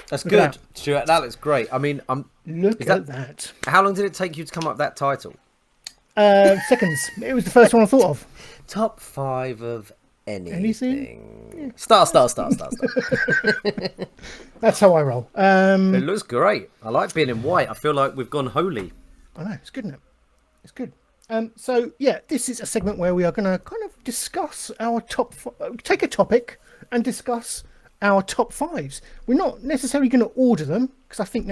That's good, Stuart. That looks great. I mean, Look at that. How long did it take you to come up with that title? Seconds. It was the first one I thought of. Top 5 of anything. Yeah. Start. That's how I roll. It looks great. I like being in white. I feel like we've gone holy. I know, it's good, isn't it? It's good. So, yeah, this is a segment where we are going to kind of discuss our take a topic and discuss our top 5s. We're not necessarily going to order them, because I think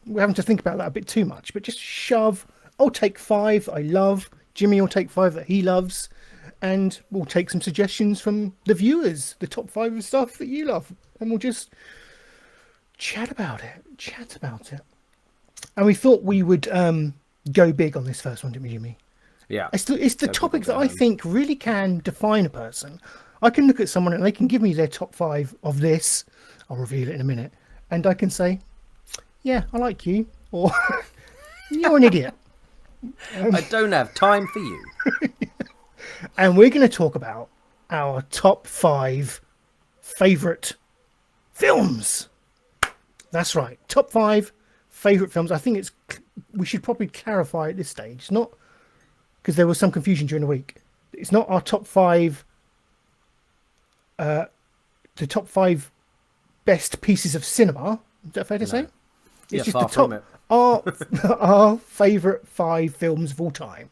we're having to think about that a bit too much, but just shove, I'll take 5 I love, Jimmy will take 5 that he loves, and we'll take some suggestions from the viewers, the top 5 of stuff that you love, and we'll just chat about it. And we thought we would go big on this first one, didn't we, Jimmy? Yeah. It's the topic that I think really can define a person. I can look at someone and they can give me their top 5 of this. I'll reveal it in a minute. And I can say, yeah, I like you. Or, you're an idiot. I don't have time for you. And we're going to talk about our top 5 favourite films. That's right. Top 5 favourite films. I think we should probably clarify at this stage. It's not, because there was some confusion during the week. It's not our top 5, the top 5 best pieces of cinema. Is that fair to say? It's just far from it. Our favourite 5 films of all time.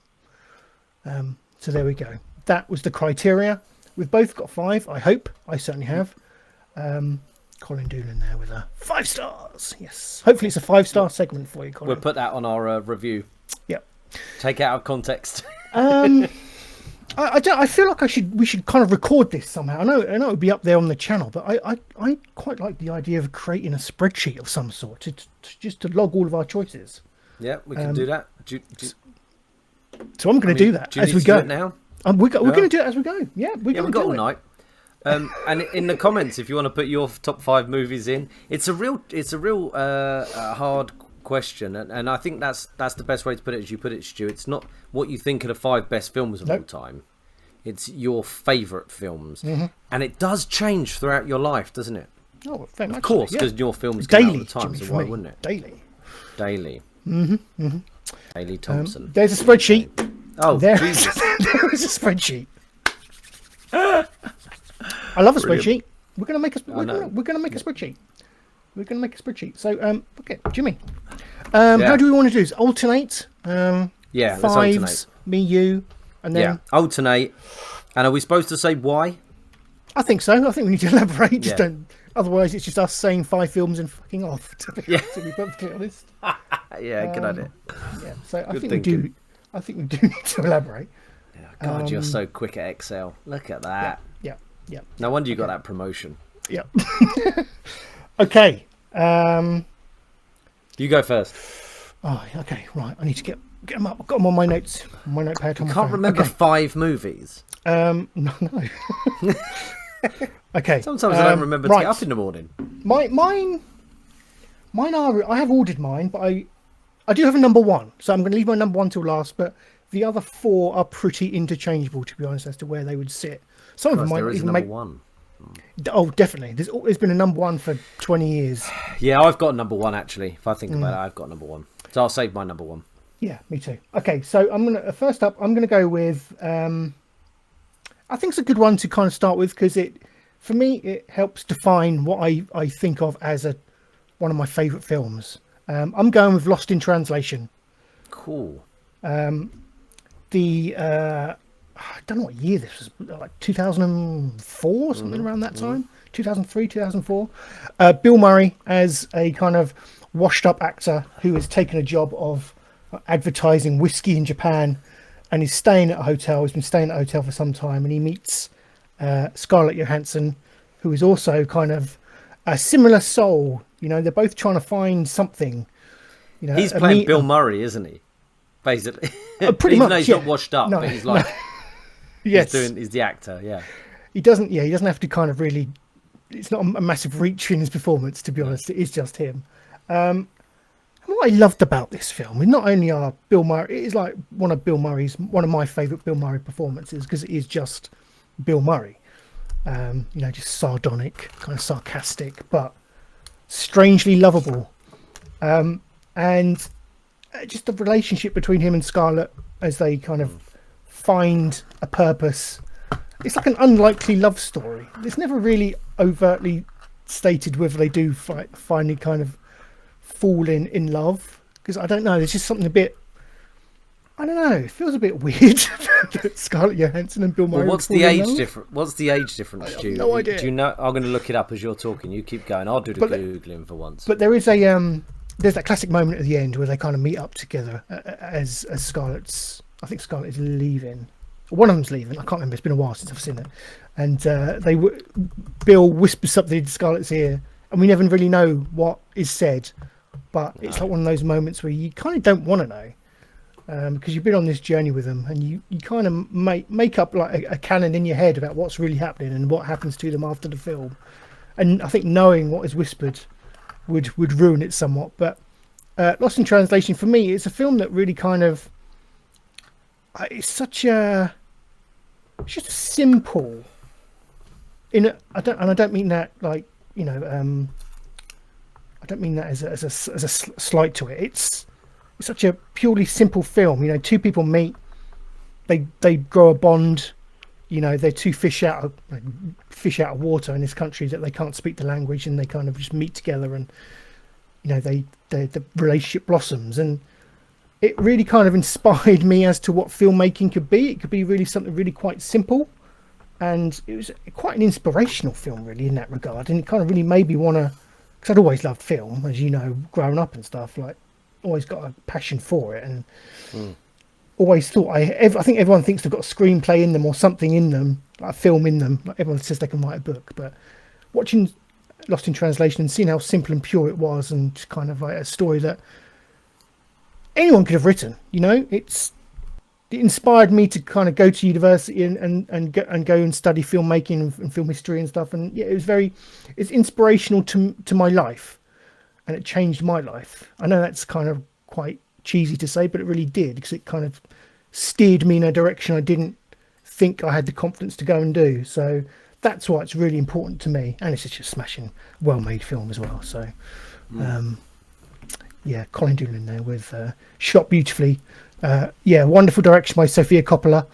So there we go. That was the criteria. We've both got 5, I hope. I certainly have. Colin Doolan there with a 5 stars. Yes. Hopefully it's a 5-star segment for you, Colin. We'll put that on our review. Yep. Take it out of context. I feel like we should kind of record this somehow. I know it would be up there on the channel, but I quite like the idea of creating a spreadsheet of some sort just to log all of our choices. Yeah, we can do that. So I'm going to do that as we go. Now? We're going to do it as we go. Yeah, we've got all night. And in the comments, if you want to put your top 5 movies in, it's a real hard question, and I think that's the best way to put it. As you put it, Stu, it's not what you think are the 5 best films of all time. It's your favourite films, and it does change throughout your life, doesn't it? Oh, very much. Of course, because your films daily, come out all the time, Jimmy, so why wouldn't it? Daily. Daily Thompson. There's a spreadsheet. Oh, Jesus. There is a spreadsheet. I love a spreadsheet. We're going to make a spreadsheet. We're going to make a spreadsheet. So, okay, Jimmy. How do we want to do this? Alternate? Yeah, let's 5s, alternate. me, you, and then... Yeah, alternate. And are we supposed to say why? I think so. I think we need to elaborate. Just Yeah. don't... Otherwise, it's just us saying 5 films and fucking off, to be perfectly honest. Yeah, good idea. Yeah, so I Good think thinking. we do need to elaborate. Yeah, God, you're so quick at Excel. Look at that. Yeah. No wonder you got that promotion. Yeah. Okay. You go first. Oh, okay, right. I need to get them up. I've got them on my notes. My notepad on my Can't phone. remember 5 movies. No. Okay. Sometimes I don't remember to get up in the morning. Mine are. I have ordered mine, but I do have a number 1, so I'm going to leave my number 1 till last. But the other 4 are pretty interchangeable, to be honest, as to where they would sit. Some of them might even make. 1. Oh, definitely. There's been a number 1 for 20 years. Yeah, I've got number 1 actually. If I think about it, I've got number 1. So I'll save my number 1. Yeah, me too. Okay, so first up, I'm gonna go with. I think it's a good one to kind of start with because for me, it helps define what I think of as one of my favourite films. I'm going with Lost in Translation. Cool. I don't know what year this was, like 2004, something around that time, 2003, 2004. Bill Murray as a kind of washed up actor who has taken a job of advertising whiskey in Japan and is staying at a hotel. He's been staying at a hotel for some time and he meets Scarlett Johansson, who is also kind of a similar soul. You know, they're both trying to find something. You know, he's playing Bill Murray, isn't he? Basically. Pretty Even much, though he's not washed up, but he's like... Yes. He's the actor, yeah. He doesn't have to kind of really... It's not a massive reach in his performance, to be honest. It is just him. And what I loved about this film, and not only are Bill Murray... It is like one of my favourite Bill Murray performances, because it is just Bill Murray. Just sardonic, kind of sarcastic, but strangely lovable. And just the relationship between him and Scarlett as they kind of find a purpose. It's like an unlikely love story. It's never really overtly stated whether they do finally kind of fall in love, because I don't know. There's just something a bit. I don't know. It feels a bit weird that Scarlett Johansson and Bill Murray. Well, what's the age difference? What's the age difference, Stu? No idea. Do you know? I'm going to look it up as you're talking. You keep going. I'll do the googling for once. But there is there's that classic moment at the end where they kind of meet up together as Scarlett's. I think Scarlett is leaving. One of them's leaving. I can't remember. It's been a while since I've seen it. And Bill whispers something in Scarlett's ear, and we never really know what is said. But it's like one of those moments where you kind of don't want to know, because you've been on this journey with them, and you kind of make up like a canon in your head about what's really happening and what happens to them after the film. And I think knowing what is whispered would ruin it somewhat. But Lost in Translation, for me, it's a film that really kind of it's just simple. I don't mean that like I don't mean that as a slight to it. It's such a purely simple film. Two people meet, they grow a bond. They're two fish out of water in this country that they can't speak the language, and they kind of just meet together, and the relationship blossoms. And it really kind of inspired me as to what filmmaking could be. It could be really something really quite simple, and it was quite an inspirational film, really, in that regard. And it kind of really made me want to, because I'd always loved film, as you know, growing up and stuff. Like, always got a passion for it, and always thought I think everyone thinks they've got a screenplay in them or something in them, like a film in them. Like everyone says they can write a book, but watching Lost in Translation and seeing how simple and pure it was, and just kind of like a story that anyone could have written, it inspired me to kind of go to university and go and study filmmaking and film history and stuff. And yeah, it's inspirational to my life, and it changed my life. I know that's kind of quite cheesy to say, but it really did, because it kind of steered me in a direction I didn't think I had the confidence to go and do. So that's why it's really important to me, and it's just a smashing, well-made film as well. So Colin Doolan there with shot beautifully. Wonderful direction by Sofia Coppola.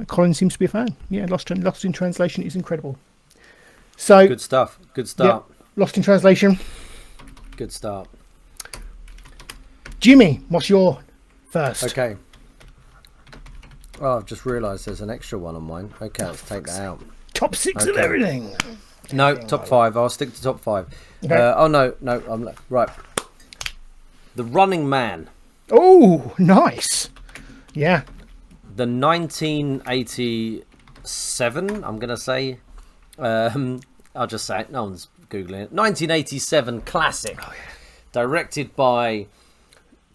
Colin seems to be a fan. Lost in Translation is incredible. So good stuff. Good start. Lost in Translation. Good start. Jimmy, what's your first? Okay. Oh, I've just realised there's an extra one on mine. Okay, let's take that out. Top 6 of everything. No, top 5. I'll stick to top 5. Okay. No. I'm right. The Running Man. Oh, nice. Yeah. The 1987, I'm going to say. I'll just say it. No one's Googling it. 1987 classic. Oh, yeah. Directed by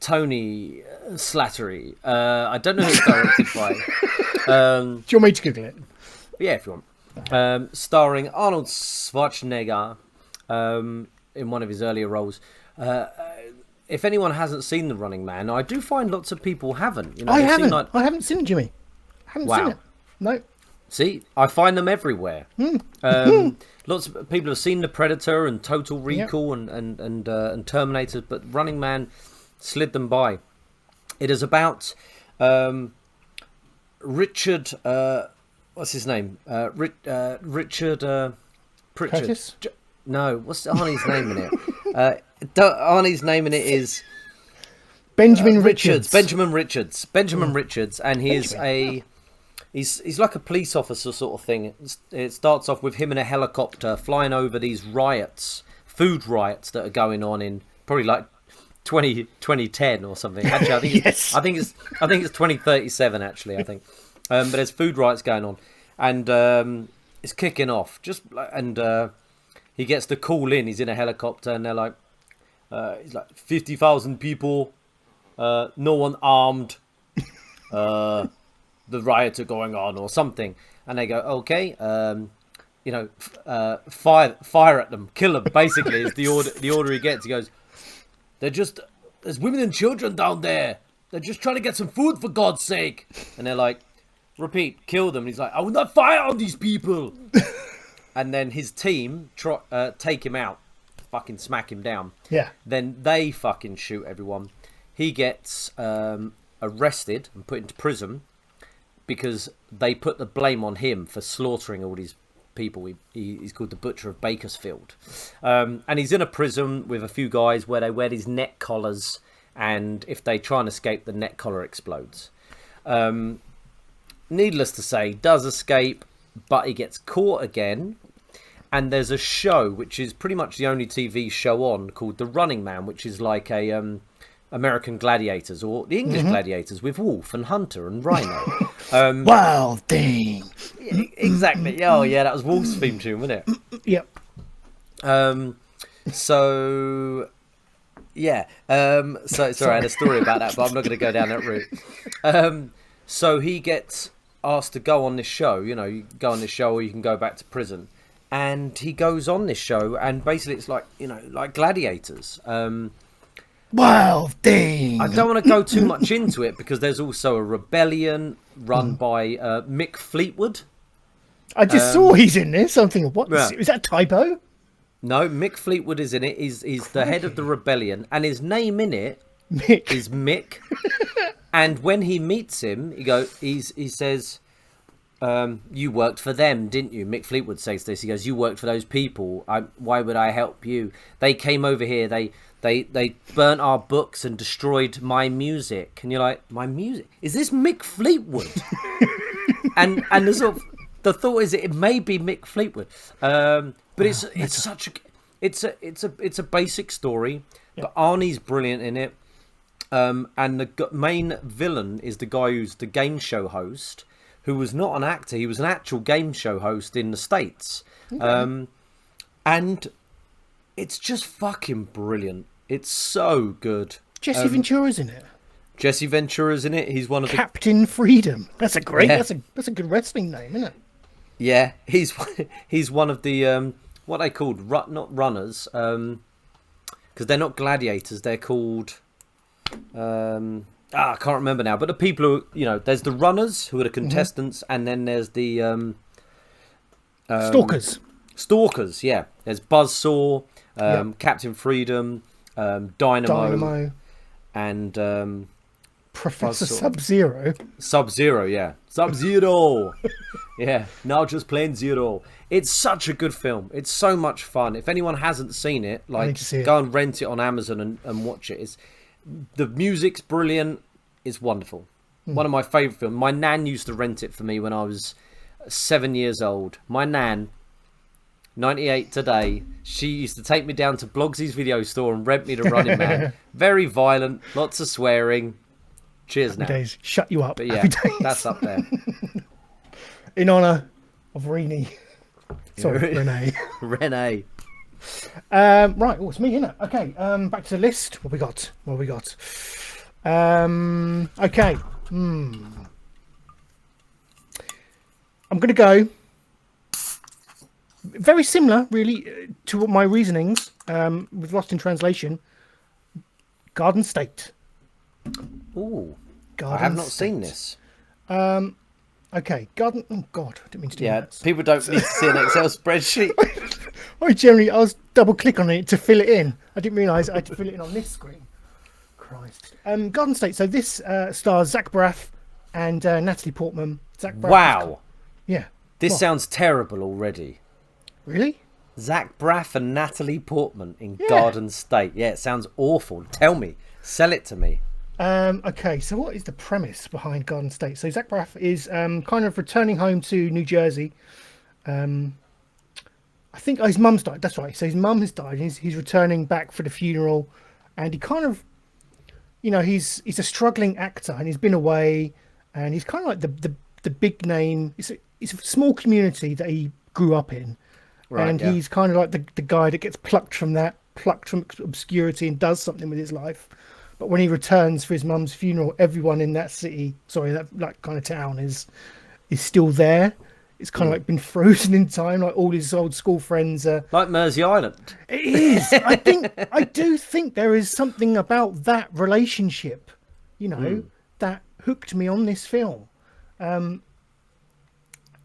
Tony Slattery. I don't know who it's directed by. Do you want me to Google it? Yeah, if you want. Starring Arnold Schwarzenegger in one of his earlier roles. If anyone hasn't seen The Running Man, I do find lots of people haven't. I haven't. I haven't seen it, Jimmy. I haven't seen it. No. See, I find them everywhere. Lots of people have seen The Predator and Total Recall and Terminator, but Running Man slid them by. It is about Richard. What's his name? Richard Pritchard. Curtis? No, what's Arnie's name in it? Arnie's name in it is Benjamin Richards. Benjamin Richards, and he's he's like a police officer sort of thing. It starts off with him in a helicopter flying over these food riots that are going on in probably like 2010 or something. Actually, I think it's 2037 actually. I think, but there's food riots going on, and it's kicking off. He gets the call in. He's in a helicopter, and they're like, he's like 50,000 people, no one armed. The riots are going on or something, and they go, okay, fire at them, kill them. Basically, is the order he gets. He goes, there's women and children down there. They're just trying to get some food, for God's sake. And they're like, Repeat, kill them. And he's like, I will not fire on these people. And then his team take him out, fucking smack him down. Yeah. Then they fucking shoot everyone. He gets arrested and put into prison because they put the blame on him for slaughtering all these people. He's called the Butcher of Bakersfield. And he's in a prison with a few guys where they wear these neck collars, and if they try and escape, the neck collar explodes. Needless to say, does escape, but he gets caught again. And there's a show, which is pretty much the only TV show on, called The Running Man, which is like a American Gladiators, or the English Gladiators, with Wolf and Hunter and Rhino. Wild thing. Exactly. Oh, yeah, that was Wolf's theme tune, wasn't it? Yep. So, yeah. Sorry, I had a story about that, but I'm not going to go down that route. So he gets asked to go on this show. You know, you go on this show or you can go back to prison. And he goes on this show, and basically it's like, you know, like Gladiators. Wild thing. I don't want to go too much into it because there's also a rebellion run by Mick Fleetwood. I just saw he's in this. I'm thinking, what? Yeah. Is that a typo? No, Mick Fleetwood is in it. He's the head of the rebellion, and his name in it Mick. is Mick. And when he meets him, he says, you worked for them, didn't you? Mick Fleetwood says this. He goes, you worked for those people. Why would I help you? They came over here. They burnt our books and destroyed my music. And you're like, my music? Is this Mick Fleetwood? and the thought is it may be Mick Fleetwood. But it's a basic story. But Arnie's brilliant in it. And the main villain is the guy who's the game show host, who was not an actor. He was an actual game show host in the States. Okay. And it's just fucking brilliant. It's so good. Jesse Ventura's in it. Jesse Ventura's in it. He's one of Captain Freedom. That's a great. Yeah. That's a good wrestling name, isn't it? Yeah, he's one of the what they called not runners, because they're not gladiators. They're called I can't remember now. But the people who, you know, there's the runners who are the contestants, and then there's the stalkers. Stalkers, yeah. There's Buzzsaw, Captain Freedom, Dynamo, and Professor Sub-Zero. Sub-Zero, yeah. Sub-Zero! Yeah, now just plain Zero. It's such a good film. It's so much fun. If anyone hasn't seen it, like, go and rent it on Amazon and watch it. The music's brilliant. It's wonderful. One of my favourite films. My nan used to rent it for me when I was 7 years old. My nan, 98 today, she used to take me down to Blogsy's video store and rent me The Running Man. Very violent, lots of swearing. Cheers now. Days. Shut you up. But yeah, that's up there. In honour of Renee. Sorry, Renee. Renee. Right, it's me, isn't it? Okay, back to the list. What we got? Okay. I'm going to go very similar, really, to what my reasonings with Lost in Translation. Garden State. Ooh, I have not seen this. Okay, Garden. Oh God, I didn't mean to do that. People don't need to see an Excel spreadsheet. I was double click on it to fill it in. I didn't realise I had to fill it in on this screen. Christ. Garden State. So this stars Zach Braff and Natalie Portman. Zach Braff. Wow. Yeah. This sounds terrible already. Really? Zach Braff and Natalie Portman in Garden State. Yeah, it sounds awful. Tell me. Sell it to me. Okay, so what is the premise behind Garden State? So Zach Braff is kind of returning home to New Jersey. I think his mum's died. That's right. So his mum has died. He's returning back for the funeral, and he kind of, you know, he's a struggling actor, and he's been away, and he's kind of like the big name. It's a small community that he grew up in, right, and he's kind of like the guy that gets plucked from obscurity and does something with his life. But when he returns for his mum's funeral, everyone in that that kind of town is still there. It's kind of like been frozen in time. Like all his old school friends are like Mersey Island. It is. I do think there is something about that relationship, you know, that hooked me on this film.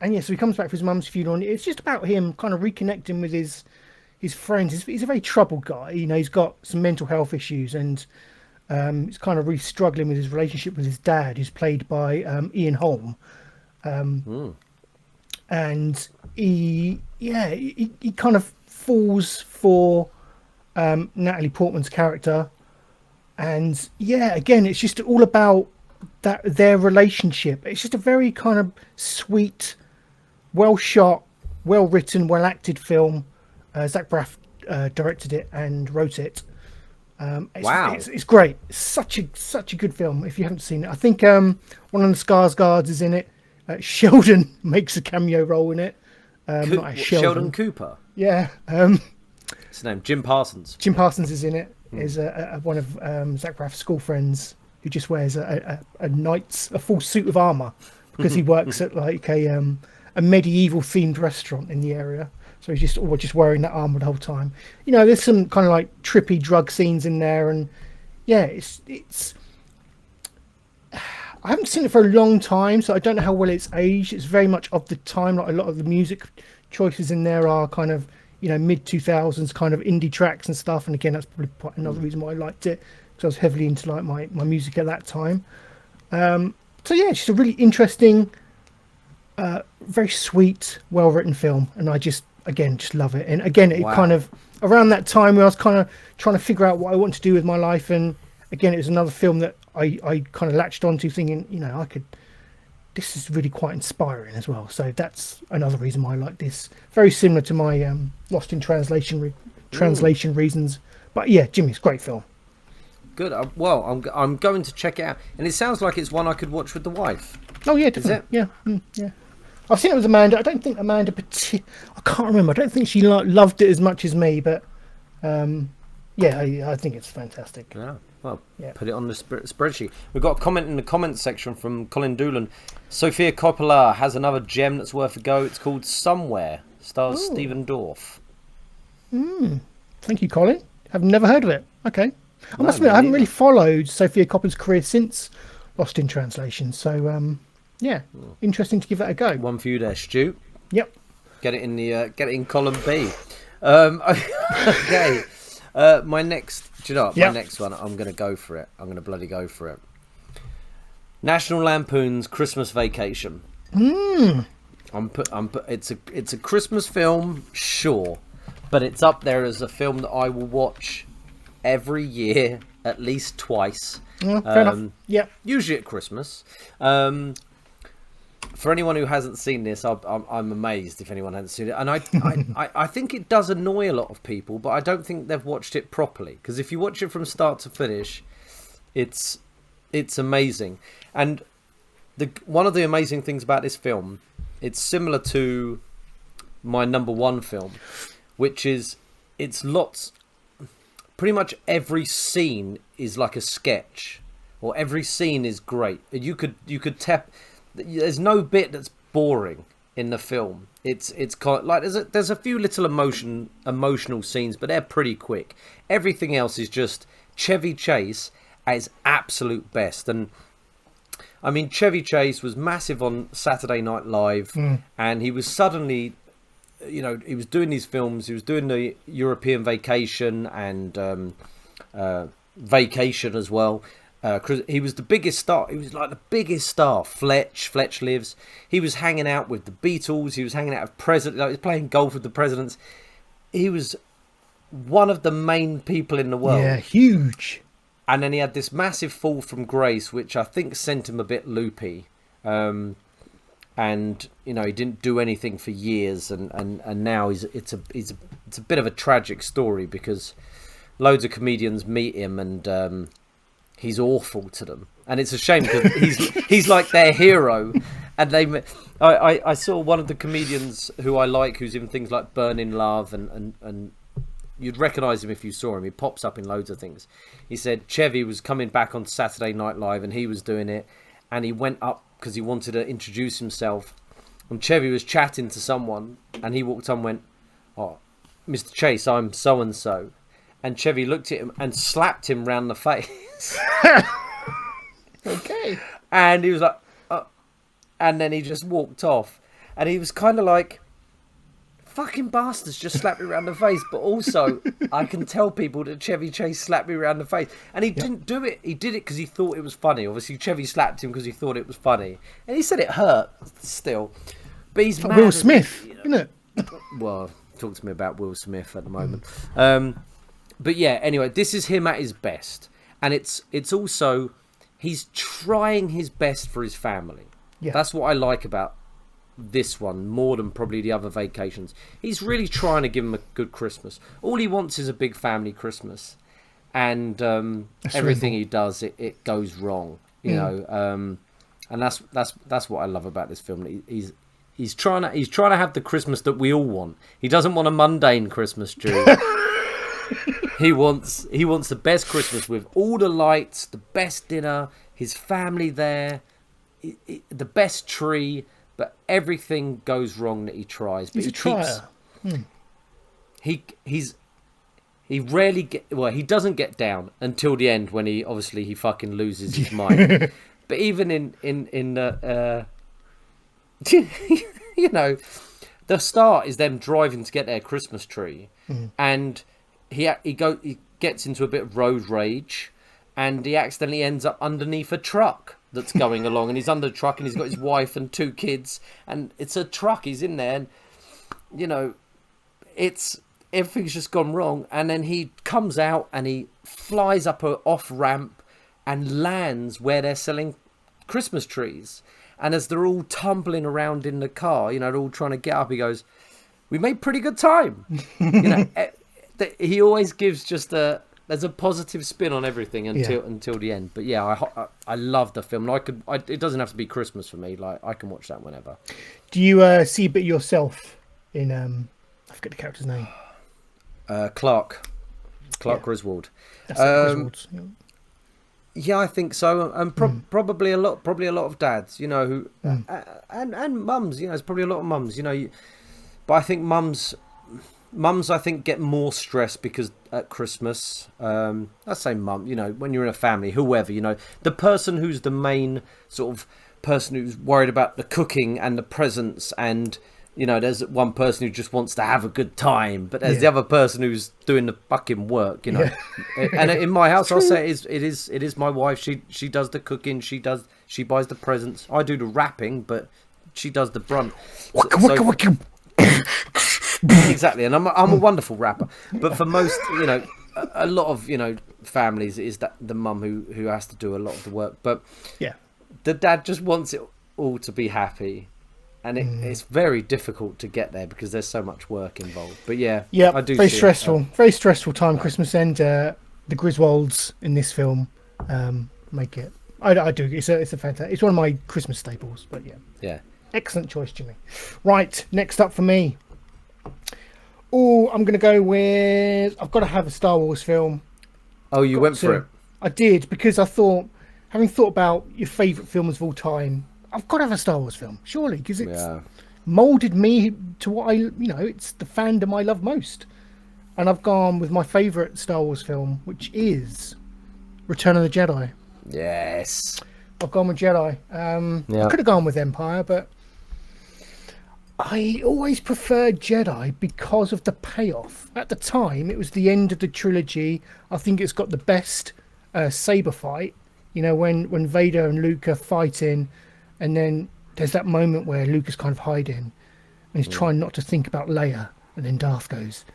and yeah, so he comes back for his mum's funeral, and it's just about him kind of reconnecting with his friends. He's a very troubled guy. You know, he's got some mental health issues, and he's kind of really struggling with his relationship with his dad, who's played by Ian Holm. And he kind of falls for Natalie Portman's character, and yeah, again, it's just all about their relationship. It's just a very kind of sweet, well shot, well written, well acted film. Zach Braff directed it and wrote it. Wow, it's great. It's such a good film. If you haven't seen it, I think one of the Skarsgårds is in it. Sheldon makes a cameo role in it. Not Sheldon Cooper. Yeah. His name Jim Parsons. Jim Parsons is in it. Is one of Zach Braff's school friends who just wears a full suit of armor because he works at like a medieval themed restaurant in the area. So he's just wearing that armor the whole time. You know, there's some kind of like trippy drug scenes in there, and yeah, it's. I haven't seen it for a long time, so I don't know how well it's aged. It's very much of the time. Like a lot of the music choices in there are kind of, you know, mid 2000s kind of indie tracks and stuff. And again, that's probably another reason why I liked it, because I was heavily into like my music at that time. So yeah, it's just a really interesting, very sweet, well written film, and I just love it. And again, it kind of around that time where I was kind of trying to figure out what I want to do with my life, and again, it was another film that I kind of latched onto, thinking, you know, this is really quite inspiring as well. So that's another reason why I like this. Very similar to my Lost in Translation reasons. But yeah, Jimmy's great film. Good. Well, I'm going to check it out, and it sounds like it's one I could watch with the wife. Oh yeah, definitely. Yeah, yeah. I've seen it with Amanda. I don't think Amanda I can't remember. I don't think she loved it as much as me, but yeah, I think it's fantastic. Yeah. Well, put it on the spreadsheet. We've got a comment in the comments section from Colin Doolan. Sophia Coppola has another gem that's worth a go. It's called Somewhere. Stars Stephen Dorff. Thank you, Colin. I've never heard of it. Okay. I must admit, I haven't really followed Sophia Coppola's career since Lost in Translation. So, yeah, interesting to give that a go. One for you there, Stu. Yep. Get it in column B. Okay. My next one, I'm going to go for it. I'm going to bloody go for it. National Lampoon's Christmas Vacation. It's a Christmas film, sure, but it's up there as a film that I will watch every year at least twice. Fair enough. Yeah. Usually at Christmas. For anyone who hasn't seen this, I'm amazed if anyone hasn't seen it. And I think it does annoy a lot of people, but I don't think they've watched it properly. Because if you watch it from start to finish, it's amazing. And one of the amazing things about this film, it's similar to my number one film, which is pretty much every scene is like a sketch, or every scene is great. You could tap. There's no bit that's boring in the film. It's kind of like there's a few little emotional scenes, but they're pretty quick. Everything else is just Chevy Chase at his absolute best. And I mean, Chevy Chase was massive on Saturday Night Live, and he was suddenly, you know, he was doing these films. He was doing the European Vacation and Vacation as well. He was the biggest star. He was like the biggest star. Fletch Lives. He was hanging out with the Beatles. He was hanging out with president. Like, he was playing golf with the presidents. He was one of the main people in the world. Yeah, huge. And then he had this massive fall from grace, which I think sent him a bit loopy. And you know, he didn't do anything for years, and now it's a bit of a tragic story, because loads of comedians meet him and he's awful to them, and it's a shame because he's like their hero. And I saw one of the comedians who I like, who's in things like Burning Love, and you'd recognise him if you saw him. He pops up in loads of things. He said Chevy was coming back on Saturday Night Live, and he was doing it, and he went up because he wanted to introduce himself, and Chevy was chatting to someone, and he walked on and went, "Oh, Mr. Chase, I'm so and so." And Chevy looked at him and slapped him round the face. Okay. And he was like, and then he just walked off. and he was kind of like, fucking bastards just slapped me around the face, but also I can tell people that Chevy Chase slapped me around the face, and he didn't do it. He did it because he thought it was funny. Obviously, Chevy slapped him because he thought it was funny, and he said it hurt still. But he's mad Will Smith, isn't it? Well, talk to me about Will Smith at the moment. But yeah, anyway, this is him at his best, and it's also he's trying his best for his family. Yeah. That's what I like about this one more than probably the other vacations. He's really trying to give him a good Christmas. All he wants is a big family Christmas, and everything he does it goes wrong, you know. And that's what I love about this film. He's trying to have the Christmas that we all want. He doesn't want a mundane Christmas, Drew. He wants the best Christmas with all the lights, the best dinner, his family there, the best tree. But everything goes wrong that he tries. But he's a trier. He rarely he doesn't get down until the end when he fucking loses his mind. But even in the you know, the start is them driving to get their Christmas tree, and he gets into a bit of road rage, and he accidentally ends up underneath a truck that's going along, and he's under the truck, and he's got his wife and 2 kids, and it's a truck. He's in there, and you know, everything's just gone wrong. And then he comes out and he flies up a off ramp and lands where they're selling Christmas trees. And as they're all tumbling around in the car, you know, they're all trying to get up, he goes, "We made pretty good time." You know, he always gives just there's a positive spin on everything until the end. But yeah, I love the film. It doesn't have to be Christmas for me. Like, I can watch that whenever. Do you see a bit yourself in I forget the character's name. Clark Griswold. That's Griswold. Yeah, I think so, and probably a lot of dads, you know, who and mums, you know, there's probably a lot of mums, you know, but I think mums I think get more stress because at Christmas, I say mum, you know, when you're in a family, whoever, you know, the person who's the main sort of person who's worried about the cooking and the presents, and you know, there's one person who just wants to have a good time, but there's the other person who's doing the fucking work, you know. And in my house, I'll say it is my wife. She does the cooking. She buys the presents. I do the wrapping, but she does the brunt. Exactly, and I'm a wonderful rapper. But for most, you know, a lot of, you know, families, it is that the mum who has to do a lot of the work. But the dad just wants it all to be happy. And it's very difficult to get there because there's so much work involved. But I do. Very stressful. Very stressful time. Christmas and the Griswolds in this film make it. I do. It's a fantastic. It's one of my Christmas staples. But yeah. Excellent choice, Jimmy. Right, next up for me. Oh, I'm going to go with. I've got to have a Star Wars film. Oh, you went for it. I did, because I thought, having thought about your favourite films of all time, I've got to have a Star Wars film, surely, because it's moulded me to what it's the fandom I love most. And I've gone with my favourite Star Wars film, which is Return of the Jedi. Yes. I've gone with Jedi. I could have gone with Empire, but I always preferred Jedi because of the payoff. At the time, it was the end of the trilogy. I think it's got the best saber fight. You know, when Vader and Luke are fighting, and then there's that moment where Luke is kind of hiding, and he's trying not to think about Leia, and then Darth goes,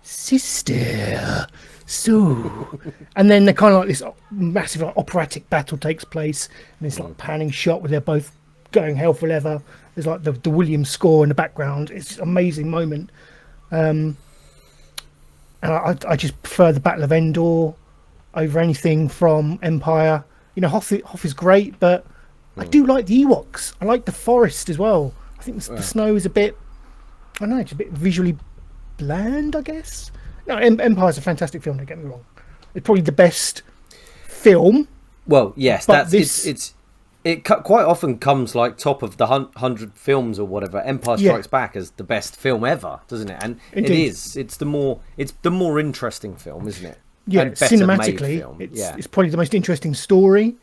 "Sister, so," and then they're kind of like this massive operatic battle takes place, and it's like panning shot where they're both going hell for leather. There's like the Williams score in the background. It's an amazing moment, and I just prefer the Battle of Endor over anything from Empire. You know, Hoth is great, but I do like the Ewoks. I like the forest as well. I think the snow is a bit, I don't know, it's a bit visually bland, I guess. No, Empire's a fantastic film, don't get me wrong. It's probably the best film. Well, yes, it quite often comes like top of the 100 films or whatever. Empire Strikes Back as the best film ever, doesn't it? And Indeed. It is. It's the more interesting film, isn't it? Yeah, and cinematically, it's probably the most interesting story.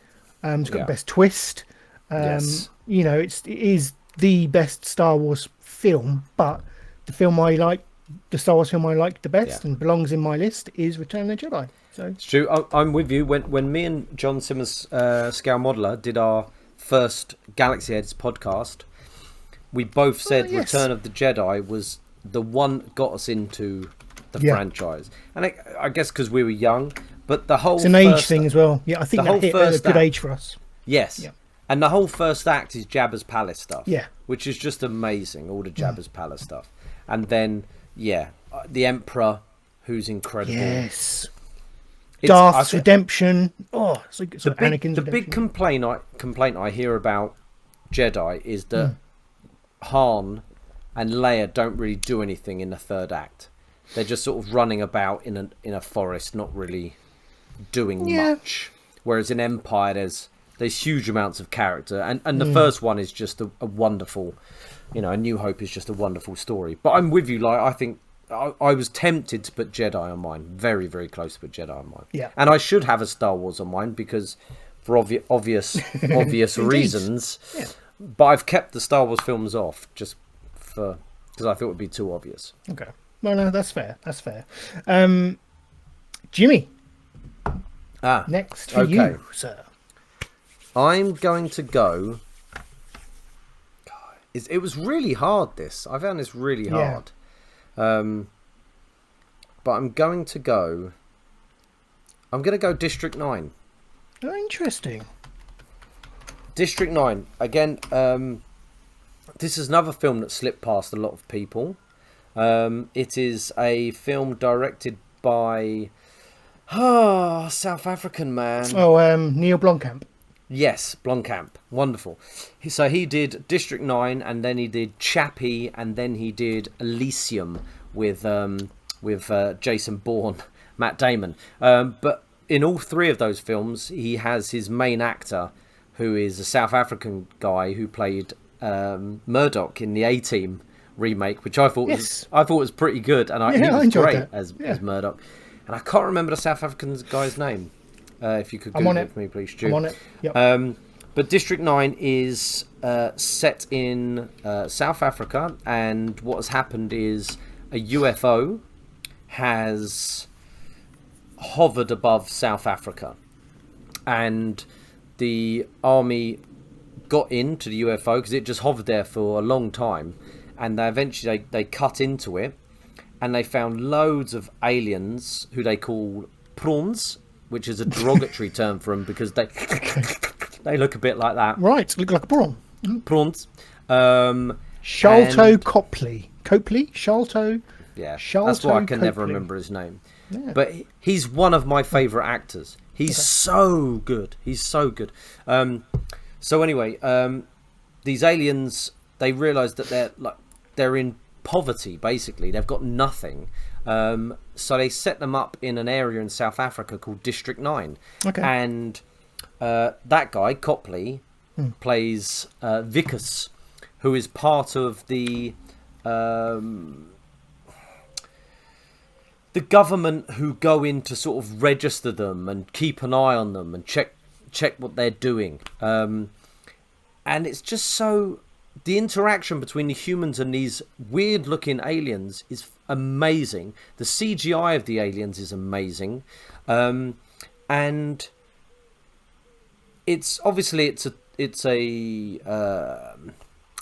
It's got the best twist. Yes. You know, it is the best Star Wars film, but the Star Wars film I like the best and belongs in my list is Return of the Jedi. So it's true. I'm with you. When me and John Simmons, Scale Modeler, did our first Galaxy Heads podcast, we both said Return of the Jedi was the one that got us into the franchise. And I guess because we were young, but the whole... It's an age thing as well. Yeah, I think that hit a good age for us. Yes. Yeah. And the whole first act is Jabba's palace stuff. Yeah. Which is just amazing, all the Jabba's palace stuff. And then, the Emperor, who's incredible. Yes. Darth's redemption. Oh, the big complaint I hear about Jedi is that Han and Leia don't really do anything in the third act. They're just sort of running about in a forest, not really doing much. Whereas in Empire, there's huge amounts of character, and the first one is just a wonderful, A New Hope is just a wonderful story. But I'm with you, like I think. I was tempted to put Jedi on mine. Very, very close to put Jedi on mine. Yeah. And I should have a Star Wars on mine because for obvious reasons. Yeah. But I've kept the Star Wars films off just because I thought it would be too obvious. Okay. Well, no, that's fair. That's fair. Jimmy. Next for you, sir. I'm going to go... It was really hard, this. I found this really hard. But I'm going to go District 9. Oh, interesting. District 9 again. This is another film that slipped past a lot of people. It is a film directed by South African man. Neil Blomkamp. Yes, Blomkamp. Wonderful. So he did District 9, and then he did Chappie, and then he did Elysium with Jason Bourne, Matt Damon. But in all three of those films, he has his main actor, who is a South African guy who played Murdoch in the A-Team remake, which I thought was pretty good, and he was great as Murdoch. And I can't remember the South African guy's name. If you could Google it for me, please, Stu. I'm on it. Yep. But District 9 is set in South Africa, and what has happened is a UFO has hovered above South Africa, and the army got into the UFO because it just hovered there for a long time, and they cut into it, and they found loads of aliens who they call prawns, which is a derogatory term for them because they look a bit like that. Right, look like a prawn. Prawns. Sharlto Copley. Sharlto. Yeah, Sharlto that's why I can Copley. never remember his name. Yeah. But he's one of my favourite actors. He's so good. He's so good. So anyway, these aliens, they realise that they're in poverty, basically. They've got nothing. So they set them up in an area in South Africa called District 9. Okay. And that guy, Copley, plays Vickers, who is part of the government who go in to sort of register them and keep an eye on them and check what they're doing. And it's just so... The interaction between the humans and these weird-looking aliens is amazing. The CGI of the aliens is amazing, and it's obviously it's a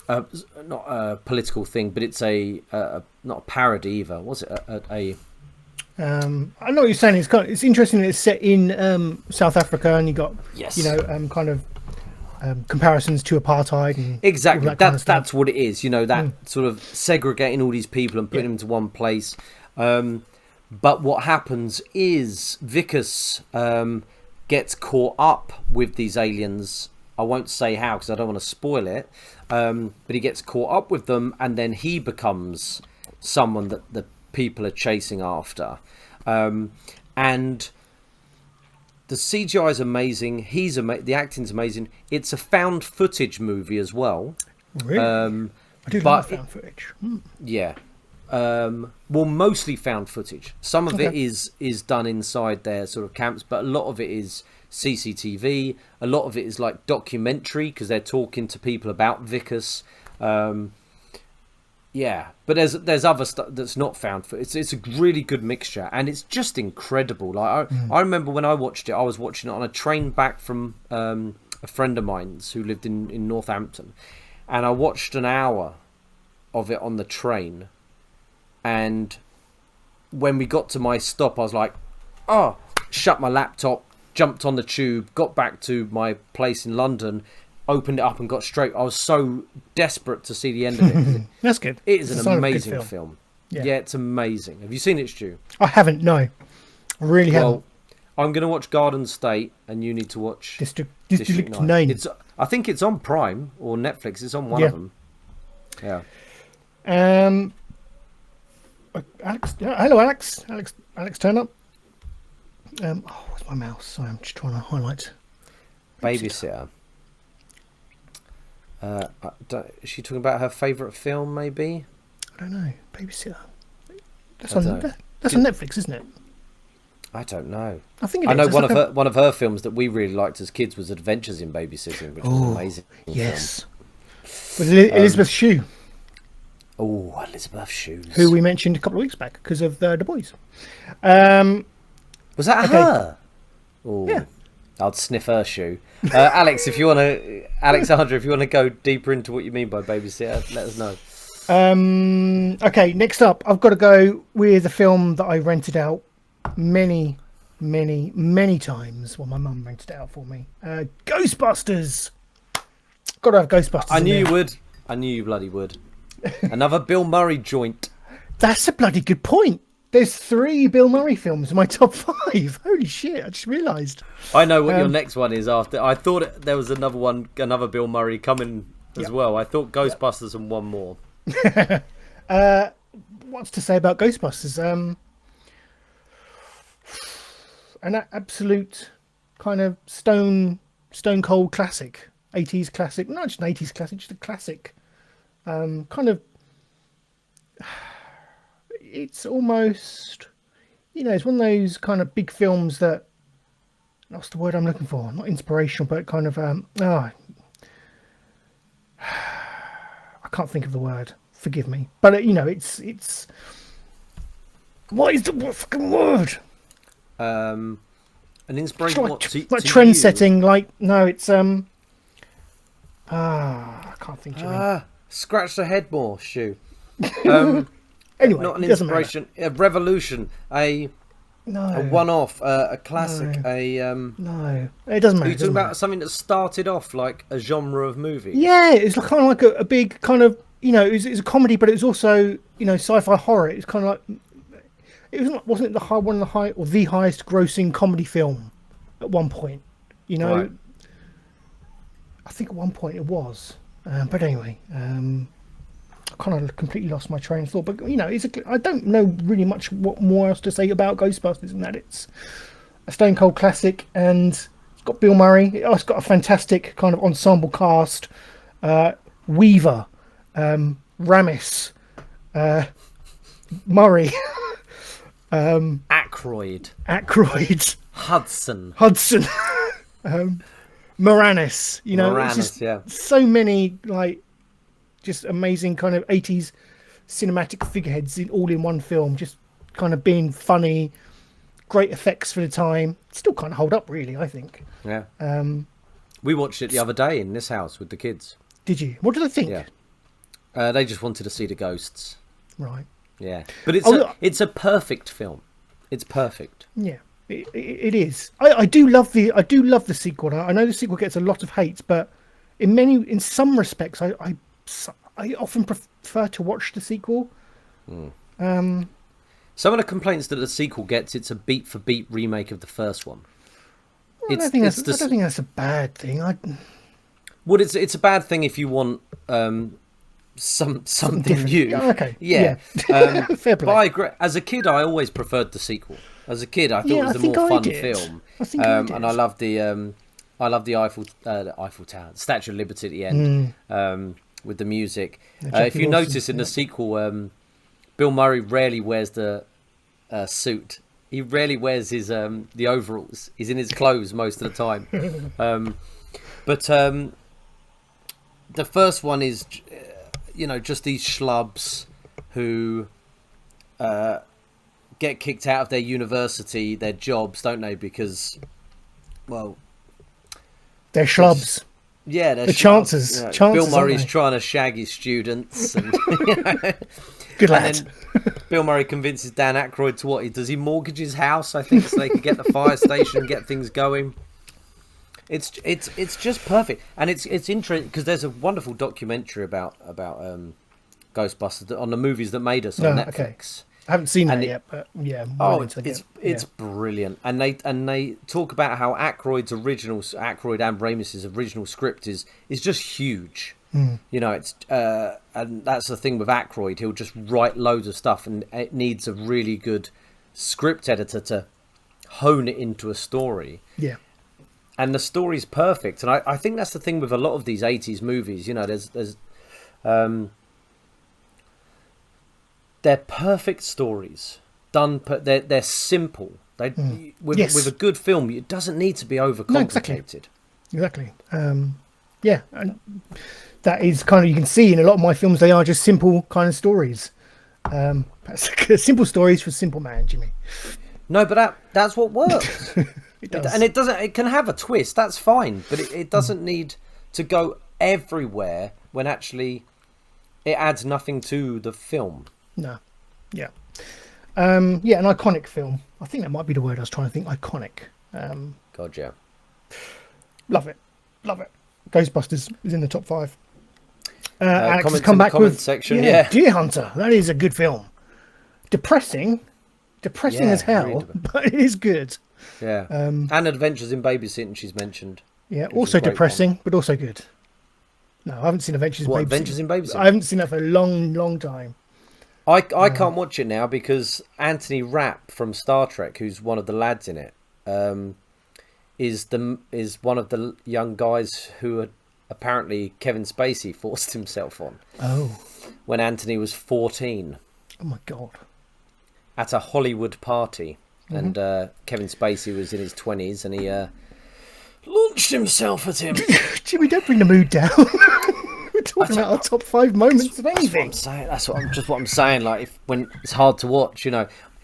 not a political thing, but it's not a parody either. Was it a I know what you're saying. It's interesting that it's set in South Africa, and you got kind of. Comparisons to apartheid and exactly that's what it is, that sort of segregating all these people and putting them into one place, but what happens is Vickers gets caught up with these aliens. I won't say how because I don't want to spoil it, but he gets caught up with them, and then he becomes someone that the people are chasing after, and the CGI is amazing. The acting's amazing. It's a found footage movie as well. Really? I do like found footage. Yeah. Well, mostly found footage. Some of it is done inside their sort of camps, but a lot of it is CCTV. A lot of it is like documentary because they're talking to people about Vickers. Yeah, but there's other stuff that's not found. It's a really good mixture, and it's just incredible. Like I remember when I watched it, I was watching it on a train back from a friend of mine's who lived in Northampton, and I watched an hour of it on the train, and when we got to my stop, I was like, oh, shut my laptop, jumped on the tube, got back to my place in London, opened it up and got straight. I was so desperate to see the end of it. That's good. It is It's an a sign of a good amazing film. film. Yeah. Yeah, it's amazing. Have you seen it, Stu? I haven't. No, I really haven't. Well, I'm going to watch Garden State, and you need to watch District 9. I think it's on Prime or Netflix. It's on one of them. Yeah. Alex. Hello, Alex. Alex, turn up. Where's my mouse? Sorry, I'm just trying to highlight. Babysitter. Is she talking about her favourite film, maybe? I don't know. Babysitter. That's I on. don't know. That's on Netflix, isn't it? I don't know. I think it I is. know It's one of her films that we really liked as kids was Adventures in Babysitting, which was an amazing. Yes. With Elizabeth Shue, Oh, Elizabeth Shue. who we mentioned a couple of weeks back because of The Boys. Was that Okay. her? Oh, Yeah. I'd sniff her shoe. Alex, Alexandra, if you want to go deeper into what you mean by babysitter, let us know. Okay, next up, I've got to go with a film that I rented out many times. Well, my mum rented it out for me. Ghostbusters. Got to have Ghostbusters. I knew in you there. would. I knew you bloody would. Another Bill Murray joint. That's a bloody good point. There's 3 Bill Murray films in my top 5. Holy shit! I just realised. I know what your next one is after. I thought there was another Bill Murray coming as well. I thought Ghostbusters and one more. What's to say about Ghostbusters? An absolute kind of stone cold classic, 80s classic. Not just an 80s classic, just a classic. Kind of. It's almost, it's one of those kind of big films that. What's the word I'm looking for? Not inspirational, but kind of. I can't think of the word. Forgive me, but it's. What is the fucking word? An inspiration. Like trend setting. Like no, it's I can't think of it. Scratch the head more, Shoe. Anyway, not an it doesn't inspiration, a revolution, a one-off, a classic, No, it doesn't matter. Are you talking about something that started off like a genre of movie? Yeah, it's kind of like a big kind of it was a comedy, but it was also sci-fi horror. It's kind of like wasn't it the highest grossing comedy film at one point? Right. I think at one point it was, but anyway. I kind of completely lost my train of thought, but I don't know really much what more else to say about Ghostbusters than that. It's a stone cold classic, and it's got Bill Murray. It's got a fantastic kind of ensemble cast: Weaver, Ramis, Murray, Aykroyd, Hudson, Moranis. Moranis, it's just yeah. So many just amazing kind of 80s cinematic figureheads all in one film, just kind of being funny, great effects for the time. Still kind of hold up, really, I think. Yeah. We watched it the other day in this house with the kids. Did you? What did they think? Yeah. They just wanted to see the ghosts. Right. Yeah. But it's a perfect film. It's perfect. Yeah. It is. I do love the sequel. I know the sequel gets a lot of hate, but in some respects, I often prefer to watch the sequel. Some of the complaints that the sequel gets, it's a beat for beat remake of the first one. I don't think that's a bad thing. Well, it's a bad thing if you want something new. Okay. Yeah. Fair play. But I agree. As a kid, I always preferred the sequel. As a kid, I thought it was the more fun film. I think I did. And I love the Eiffel Tower, Statue of Liberty at the end, with the music. If you notice in the sequel, Bill Murray rarely wears the suit. He rarely wears his the overalls. He's in his clothes most of the time. But the first one is just these schlubs who get kicked out of their university, their jobs, don't they? Because, well, they're schlubs. Yeah, they're the chances. Chances. Bill Murray's trying to shag his students. And, Good lad. And then Bill Murray convinces Dan Aykroyd to what? Does he mortgage his house? I think so they could get the fire station and get things going. It's just perfect, and it's interesting because there's a wonderful documentary about Ghostbusters on the movies that made us on Netflix. Okay. I haven't seen that yet, but yeah. It's brilliant, and they talk about how Aykroyd and Ramis's original script is just huge. It's and that's the thing with Aykroyd. He'll just write loads of stuff, and it needs a really good script editor to hone it into a story. Yeah. And the story's perfect, and I think that's the thing with a lot of these 80s movies. There's they're perfect stories done. They're simple. With a good film, it doesn't need to be overcomplicated. No, exactly. Yeah, and that is kind of, you can see in a lot of my films they are just simple kind of stories. Simple stories for simple man, Jimmy. No, but that's what works. It does. And it can have a twist. That's fine, but it doesn't need to go everywhere when actually it adds nothing to the film. No. Yeah. An iconic film. I think that might be the word I was trying to think. Iconic. God, yeah. Love it. Ghostbusters is in the top 5. Alex has come back with section. Yeah. Deer Hunter. That is a good film. Depressing as hell, but it is good. Yeah. And Adventures in Babysitting she's mentioned. Yeah. Also depressing, but also good. No, I haven't seen Adventures in Babysitting. I haven't seen that for a long time. I can't watch it now because Anthony Rapp from Star Trek, who's one of the lads in it, is one of the young guys who apparently Kevin Spacey forced himself on. Oh. When Anthony was 14. Oh my God. At a Hollywood party, and Kevin Spacey was in his 20s, and he launched himself at him. Jimmy, don't bring the mood down. We're talking about our top 5 moments of anything. That's what I'm saying. Like, when it's hard to watch,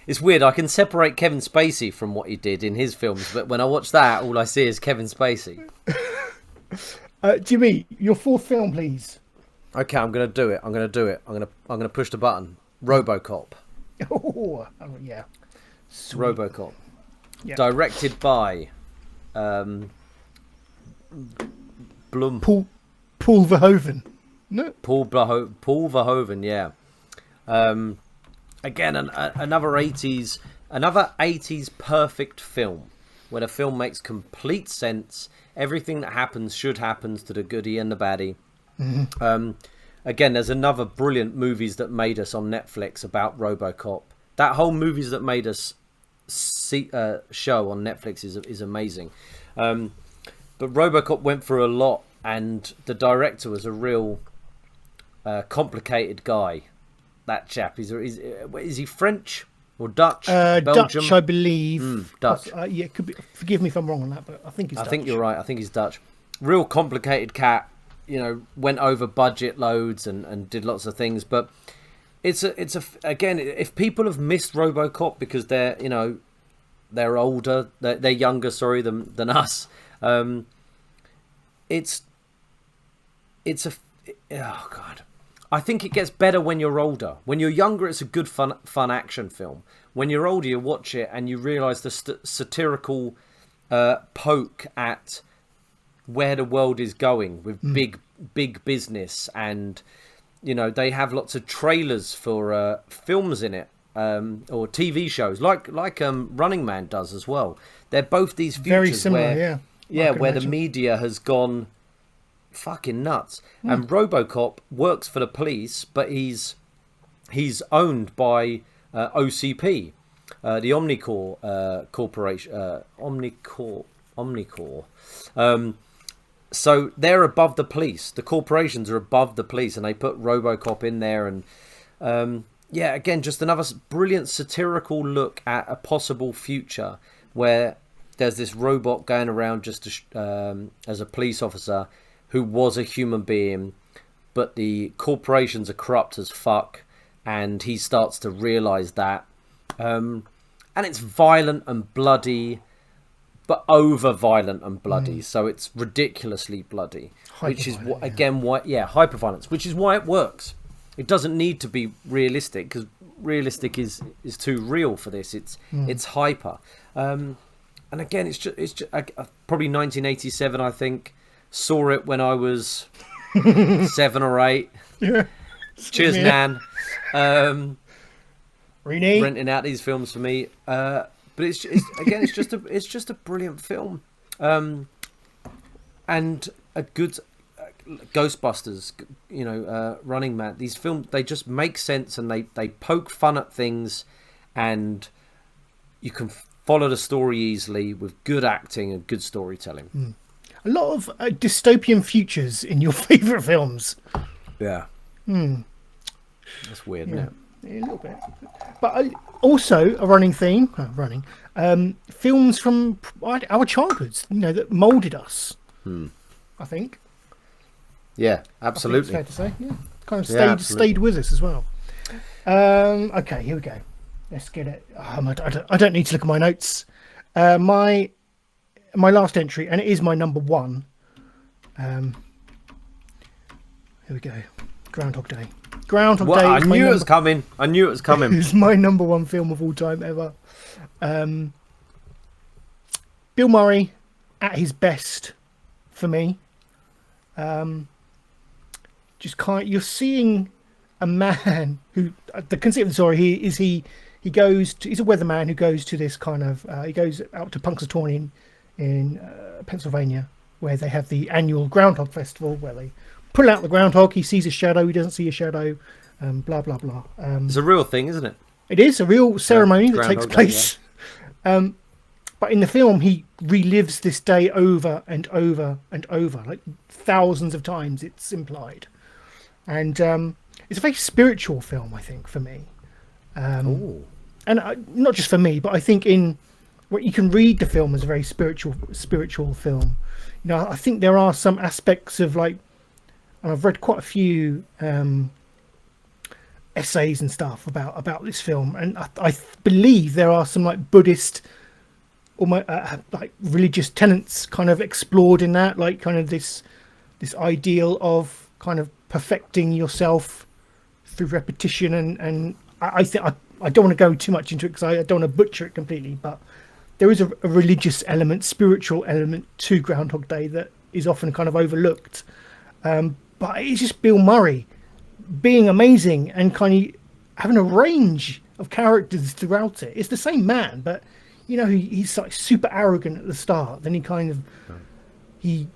it's weird. I can separate Kevin Spacey from what he did in his films, but when I watch that, all I see is Kevin Spacey. Jimmy, your 4th film, please. Okay, I'm gonna do it. I'm gonna push the button. Robocop. Oh yeah. Sweet. Robocop. Yeah. Directed by Blum. Paul Verhoeven. No. Paul Verhoeven, yeah. Again, another 80s perfect film, where the film makes complete sense. Everything that happens should happen to the goodie and the baddie. Mm-hmm. Again, there's another brilliant Movies That Made Us on Netflix about Robocop. That whole Movies That Made Us show on Netflix is amazing. But Robocop went through a lot, and the director was a real complicated guy. That chap. Is he French or Dutch? Belgium? Dutch, I believe. Dutch. Yeah, could be. Forgive me if I'm wrong on that, but I think he's Dutch. I think you're right. I think he's Dutch. Real complicated cat. Went over budget loads and did lots of things. But it's again, if people have missed Robocop because they're older, they're younger, than us. Oh God. I think it gets better when you're older. When you're younger, it's a good fun action film. When you're older, you watch it and you realise the satirical poke at where the world is going with big business, and they have lots of trailers for films in it, or TV shows like Running Man does as well. They're both these futures very similar, where the media has gone fucking nuts. And Robocop works for the police, but he's owned by OCP, the Omnicorp Corporation. Omnicorp. So they're above the police. The corporations are above the police, and they put Robocop in there. And again, just another brilliant satirical look at a possible future where there's this robot going around just as a police officer who was a human being, but the corporations are corrupt as fuck, and he starts to realise that. And it's violent and bloody, but over violent and bloody, so it's ridiculously bloody, which is hyper violence, which is why it works. It doesn't need to be realistic, because realistic is too real for this. It's hyper, and again, it's just probably 1987. I think saw it when I was 7 or 8. Yeah. Cheers, Nan. Renting out these films for me. But it's just a brilliant film, and a good Ghostbusters. Running Man. These films, they just make sense, and they poke fun at things, and you can follow the story easily with good acting and good storytelling. A lot of dystopian futures in your favourite films. Yeah. That's weird, isn't it? Yeah, a little bit. But also a running theme. Films from our childhoods, that moulded us. I think. Yeah, absolutely. It's fair to say. Yeah, kind of stayed with us as well. Okay, here we go. Let's get it. I don't need to look at my notes. My last entry, and it is my number 1. Here we go. Groundhog Day. Groundhog Day. I knew it was coming. It's my number 1 film of all time ever. Bill Murray at his best for me. You're seeing a man who, the conceit of the story he's a weatherman who goes to this kind of he goes out to Punxsutawney in Pennsylvania, where they have the annual Groundhog Festival, where they pull out the groundhog. He sees a shadow, he doesn't see a shadow, blah blah blah. It's a real thing, isn't it? It is a real ceremony that takes place. Yeah. But in the film, he relives this day over and over and over, like thousands of times. It's implied, and it's a very spiritual film, I think, for me. And not just for me, but I think you can read the film as a very spiritual film. I think there are some aspects of and I've read quite a few essays and stuff about this film, and I believe there are some Buddhist, almost religious tenets kind of explored in that, kind of this ideal of kind of perfecting yourself through repetition, and I think I don't want to go too much into it because I don't want to butcher it completely, but there is a religious element, spiritual element to Groundhog Day that is often kind of overlooked. But it's just Bill Murray being amazing and kind of having a range of characters throughout it. It's the same man, but he's super arrogant at the start. Then he kind of he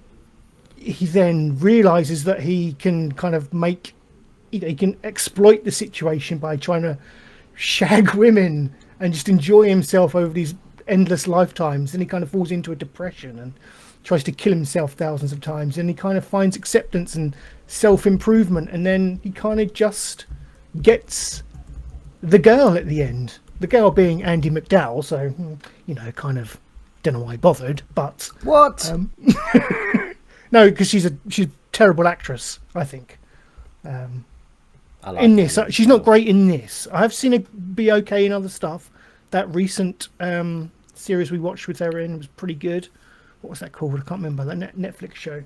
then realizes that he can kind of make he can exploit the situation by trying to shag women and just enjoy himself over these endless lifetimes. Then he kind of falls into a depression and tries to kill himself thousands of times, and he kind of finds acceptance and self-improvement, and then he kind of just gets the girl at the end, the girl being Andie MacDowell, so kind of don't know why I bothered, but what no, because she's a terrible actress, I think. In this, she's not great in this. I have seen her be okay in other stuff. That recent series we watched with her in was pretty good. What was that called? I can't remember. That Netflix show.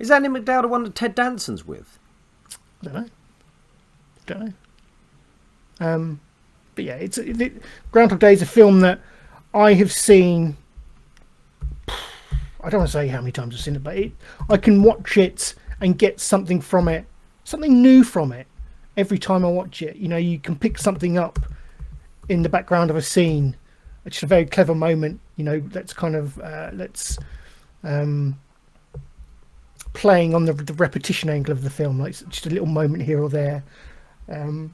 Is Andie MacDowell the one that Ted Danson's with? Don't know. But yeah, Groundhog Day is a film that I have seen. I don't want to say how many times I've seen it, but I can watch it and get something from it, something new from it every time I watch it. You can pick something up in the background of a scene. It's just a very clever moment. That's kind of playing on the repetition angle of the film, like just a little moment here or there. No.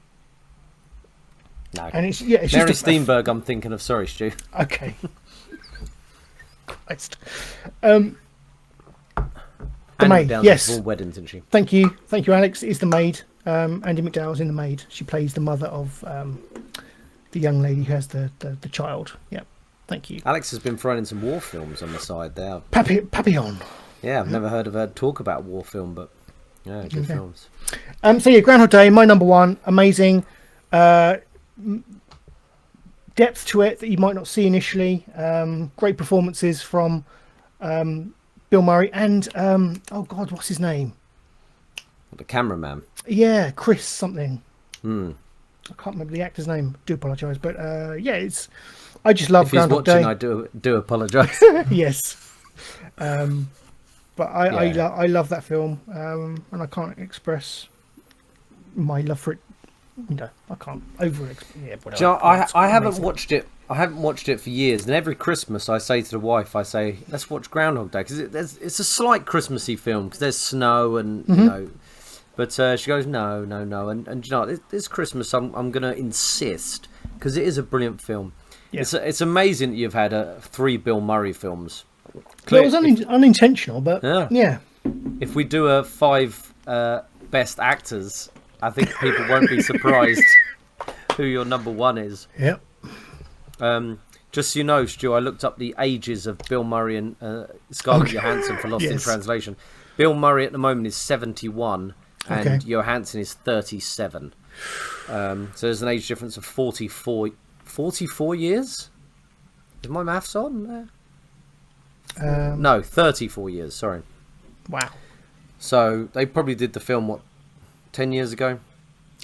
And it's Mary just Steenburgen. I'm thinking of. Sorry, Stu. Okay. Christ. The maid. Yes. All weddings, isn't she? Thank you, Alex. Is the maid. Andie MacDowell's in The Maid. She plays the mother of the young lady who has the child. Yeah. Thank you. Alex has been throwing in some war films on the side there. Papillon. Yeah, I've never heard of her talk about a war film, but Yeah, good films. So yeah, Groundhog Day, my number one, amazing. Depth to it that you might not see initially. Great performances from Bill Murray and oh God, what's his name? The cameraman. Yeah, Chris something. Hmm. I can't remember the actor's name. Do apologise, but yeah, it's. I just love Groundhog Day. If he's watching, I do apologise. Yes. But I love that film, and I can't express my love for it. I can't whatever. Joe, I haven't watched it. I haven't watched it for years, and every Christmas I say to the wife, I say, "Let's watch Groundhog Day," because it's a slight Christmassy film because there's snow and you know. But she goes, no, and you know, this Christmas I'm going to insist because it is a brilliant film. Yeah. It's amazing that you've had 3 Bill Murray films. It was unintentional, but yeah. If we do a 5 best actors, I think people won't be surprised who your number 1 is. Yep. Just so you know, Stu, I looked up the ages of Bill Murray and Scarlett Johansson for Lost in Translation. Bill Murray at the moment is 71 and Johansson is 37. So there's an age difference of 44 years? Is my maths on there? No, 34 years, sorry. Wow. So they probably did the film, 10 years ago?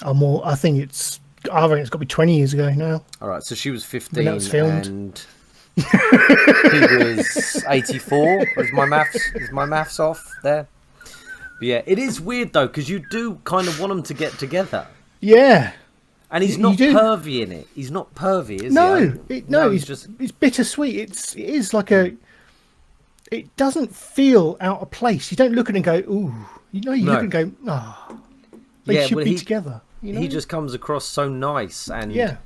I think it's got to be 20 years ago now. All right, so she was 15 and he was 84. Is my maths off there? But yeah, it is weird though because you do kind of want them to get together. Yeah. And he's not pervy in it. He's not pervy, is he? No, it's bittersweet. It is like it doesn't feel out of place. You don't look at it and go, ooh. You look and go, oh. They should be together. You know? He just comes across so nice and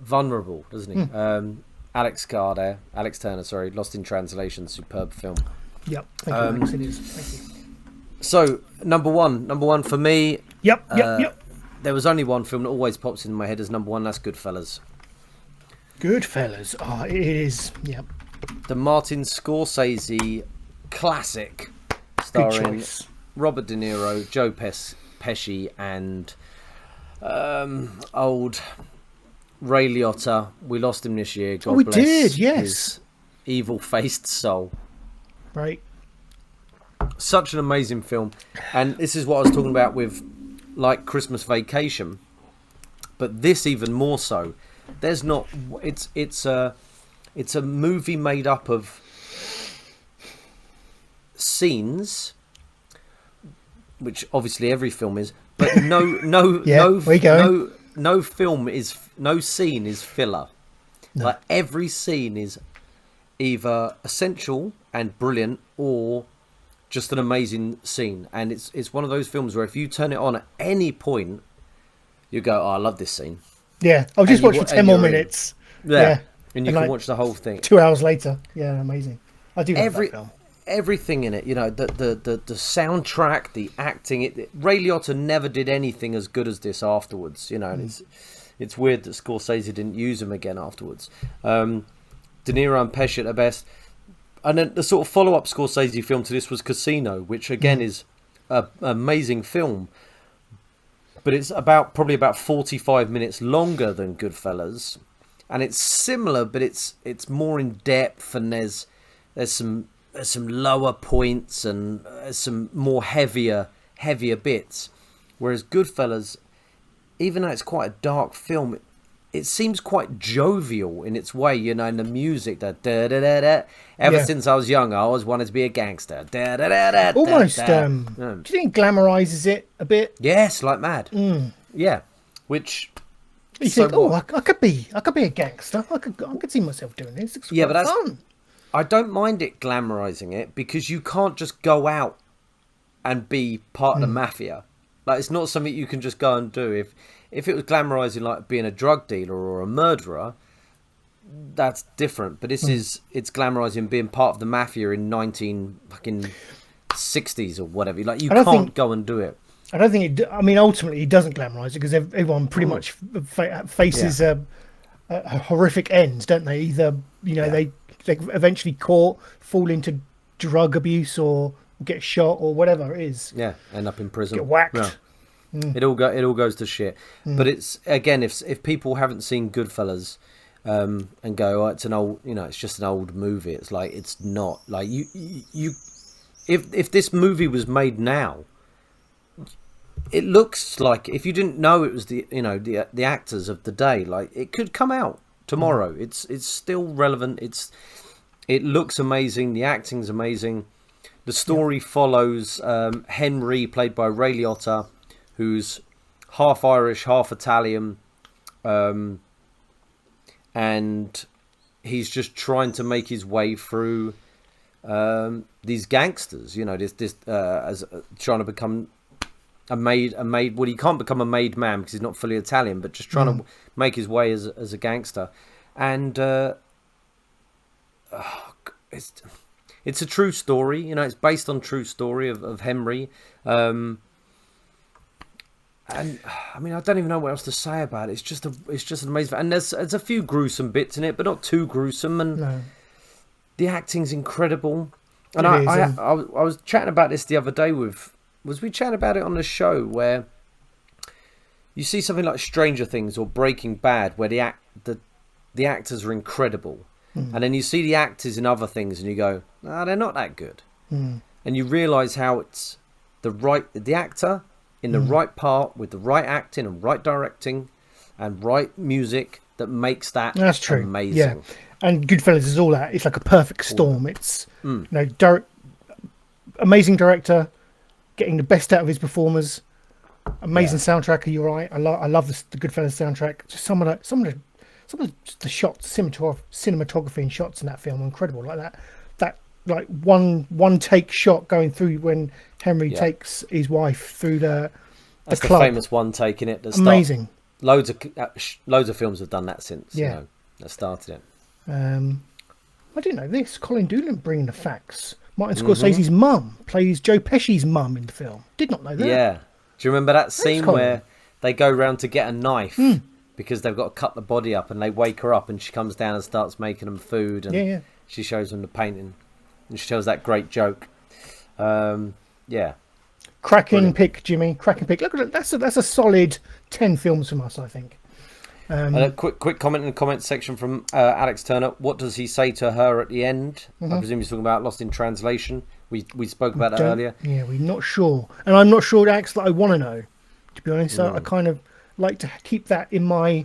vulnerable, doesn't he? Alex Turner, sorry, Lost in Translation, superb film. Yep, thank you, Alex. It is. Thank you. So number one for me. Yep. There was only one film that always pops in my head as number 1. That's Goodfellas. Goodfellas. Oh, it is. Yep. The Martin Scorsese classic, starring Robert De Niro, Joe Pesci, and old Ray Liotta. We lost him this year. God bless did. Yes. His evil-faced soul. Right. Such an amazing film, and this is what I was talking about with like Christmas Vacation, but this even more so. There's not. It's a movie made up of scenes, which obviously every film is, but no scene is filler. No. Like every scene is either essential and brilliant or just an amazing scene, and it's one of those films where if you turn it on at any point, you go, "Oh, I love this scene." Yeah, I'll just watch for 10 more minutes. Yeah, and you can watch the whole thing 2 hours later. Yeah, amazing. I do love that film. Everything in it, you know, the soundtrack, the acting. Ray Liotta never did anything as good as this afterwards. You know, and it's weird that Scorsese didn't use him again afterwards. De Niro and Pesci at their best. And then the sort of follow-up Scorsese film to this was Casino, which again is an amazing film. But it's probably about 45 minutes longer than Goodfellas. And it's similar, but it's more in depth, and there's some lower points and some more heavier bits. Whereas Goodfellas, even though it's quite a dark film, it seems quite jovial in its way, you know, in the music. That da da da da. Ever since I was young, I always wanted to be a gangster. Da da da da. Almost. Do you think glamorizes it a bit? Yes, like mad. Yeah, which. You think, I could be a gangster. I could see myself doing this. It's but that's fun. I don't mind it glamorizing it because you can't just go out and be part of the mafia. Like, it's not something you can just go and do. If it was glamorizing like being a drug dealer or a murderer, that's different. But it's glamorizing being part of the mafia in 1960s or whatever. Like, you can't go and do it. I don't think ultimately it doesn't glamorize it because everyone pretty much faces a horrific end, don't they? Either they eventually fall into drug abuse or get shot or whatever it is. Yeah, end up in prison. Get whacked. Yeah. It all goes to shit. But it's, again, if people haven't seen Goodfellas, and go, oh, it's an old, it's just an old movie. It's like, it's not. Like, you if this movie was made now, it looks like, if you didn't know it was the actors of the day, like, it could come out tomorrow. It's still relevant. It looks amazing. The acting's amazing. The story follows Henry, played by Ray Liotta, who's half Irish, half Italian, and he's just trying to make his way through these gangsters. As trying to become a made. Well, he can't become a made man because he's not fully Italian, but just trying to make his way as a gangster. And it's a true story. It's based on true story of Henry. And I mean, I don't even know what else to say about it. It's just an amazing. And there's a few gruesome bits in it, but not too gruesome. And the acting's incredible. And I was chatting about this the other day was we chatting about it on the show, where you see something like Stranger Things or Breaking Bad, where the actors are incredible, and then you see the actors in other things, and you go, they're not that good, and you realise how it's the actor in the right part with the right acting and right directing and right music that makes that That's true. Amazing. Yeah. And Goodfellas is all that. It's like a perfect storm. It's amazing director, getting the best out of his performers. Amazing soundtrack. You're right. I love the Goodfellas soundtrack. Just some of the shots, cinematography and shots in that film are incredible. Like that like one take shot going through when Henry takes his wife through the club. The famous one take in it. Amazing. Loads of films have done that since. That started it. I didn't know this. Colin Doolan bringing the facts. Martin Scorsese's mum plays Joe Pesci's mum in the film. Did not know that. Yeah. Do you remember that scene where they go round to get a knife because they've got to cut the body up, and they wake her up and she comes down and starts making them food, and she shows them the painting and she tells that great joke. Cracking pick, Jimmy. Cracking pick. Look at that. That's a solid 10 films from us, I think. A quick comment in the comments section from Alex Turner. What does he say to her at the end? I presume he's talking about Lost in Translation. We spoke about that earlier. Yeah, we're not sure. And I'm not sure, Alex, that I want to know, to be honest. I kind of like to keep that in my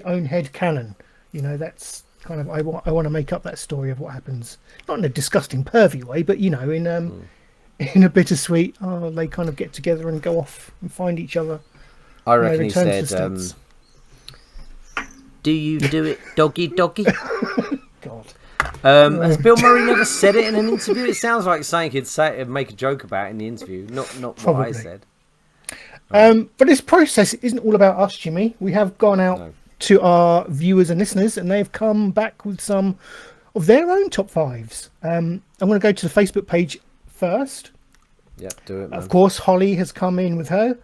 own head canon. That's kind of, I want to make up that story of what happens. Not in a disgusting, pervy way, but, in a bittersweet, they kind of get together and go off and find each other. I reckon he said, do you do it, doggy? God. Has Bill Murray never said it in an interview? It sounds like something he'd say and make a joke about in the interview, not what I said. But this process isn't all about us, Jimmy. We have gone out to our viewers and listeners, and they've come back with some of their own top fives. I'm going to go to the Facebook page first. Yeah, do it, man. Of course, Holly has come in with her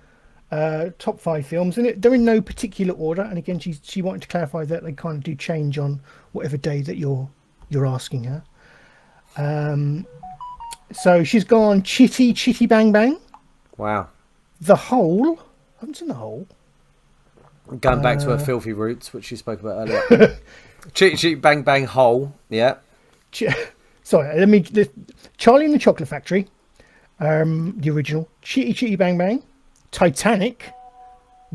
top 5 films, and they're in no particular order. And again, she wanted to clarify that they kind of do change on whatever day that you're asking her. So she's gone Chitty Bang Bang. Wow. The Hole. I haven't seen The Hole. Going back to her filthy roots, which she spoke about earlier. Chitty Bang Bang Hole. Yeah. Sorry, Charlie and the Chocolate Factory. The original. Chitty Bang Bang. Titanic.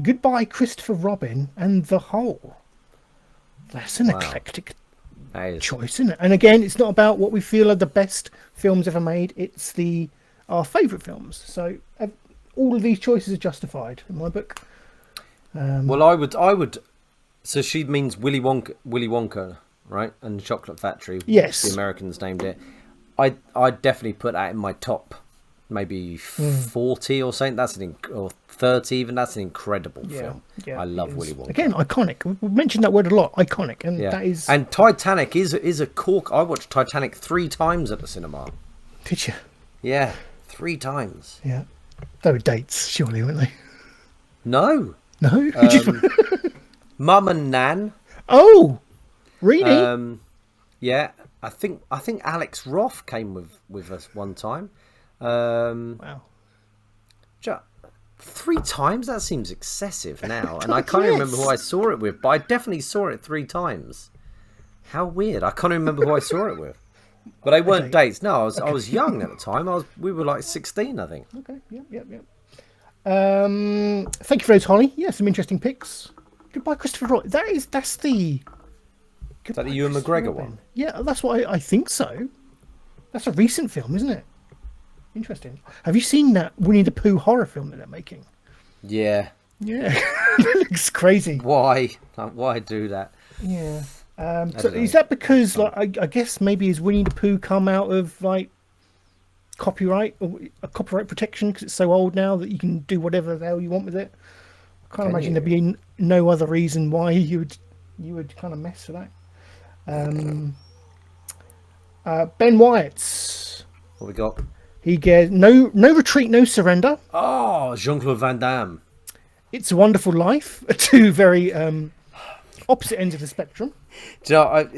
Goodbye Christopher Robin, and The Hole. That's an eclectic choice, isn't it? And again, it's not about what we feel are the best films ever made. It's our favourite films. So all of these choices are justified in my book. Well, I would. So she means Willy Wonka, right? And the Chocolate Factory. Yes. The Americans named it. I'd definitely put that in my top, maybe 40 or something. Or 30 even. That's an incredible film. Yeah, I love Willy Wonka. Again, iconic. We've mentioned that word a lot. Iconic, and that is. And Titanic is a cork. I watched Titanic 3 times at the cinema. Did you? Yeah, 3 times. Yeah, they were dates, surely, weren't they? No. Mum and Nan. Oh, really? Yeah, I think Alex Roth came with us one time. Wow. 3 times? That seems excessive now. And I can't remember who I saw it with, but I definitely saw it 3 times. How weird. I can't remember who I saw it with. But they weren't dates. No, I was young at the time. We were like 16, I think. Okay, yep. Thank you for those, Holly. Yeah, some interesting picks. Goodbye, Christopher Robin. That's the... Is that the Ewan McGregor one? Yeah, that's what I think so. That's a recent film, isn't it? Interesting. Have you seen that Winnie the Pooh horror film that they're making? Yeah. Yeah. It looks crazy. Why? Why do that? Yeah. So is that because, like, I guess maybe has Winnie the Pooh come out of like copyright or a copyright protection because it's so old now that you can do whatever the hell you want with it? I can't imagine there being no other reason why you would kind of mess with that. Ben Wyatt's. What we got? He gets no retreat, no surrender. Oh, Jean-Claude Van Damme. It's a Wonderful Life. Two very opposite ends of the spectrum. Do you know,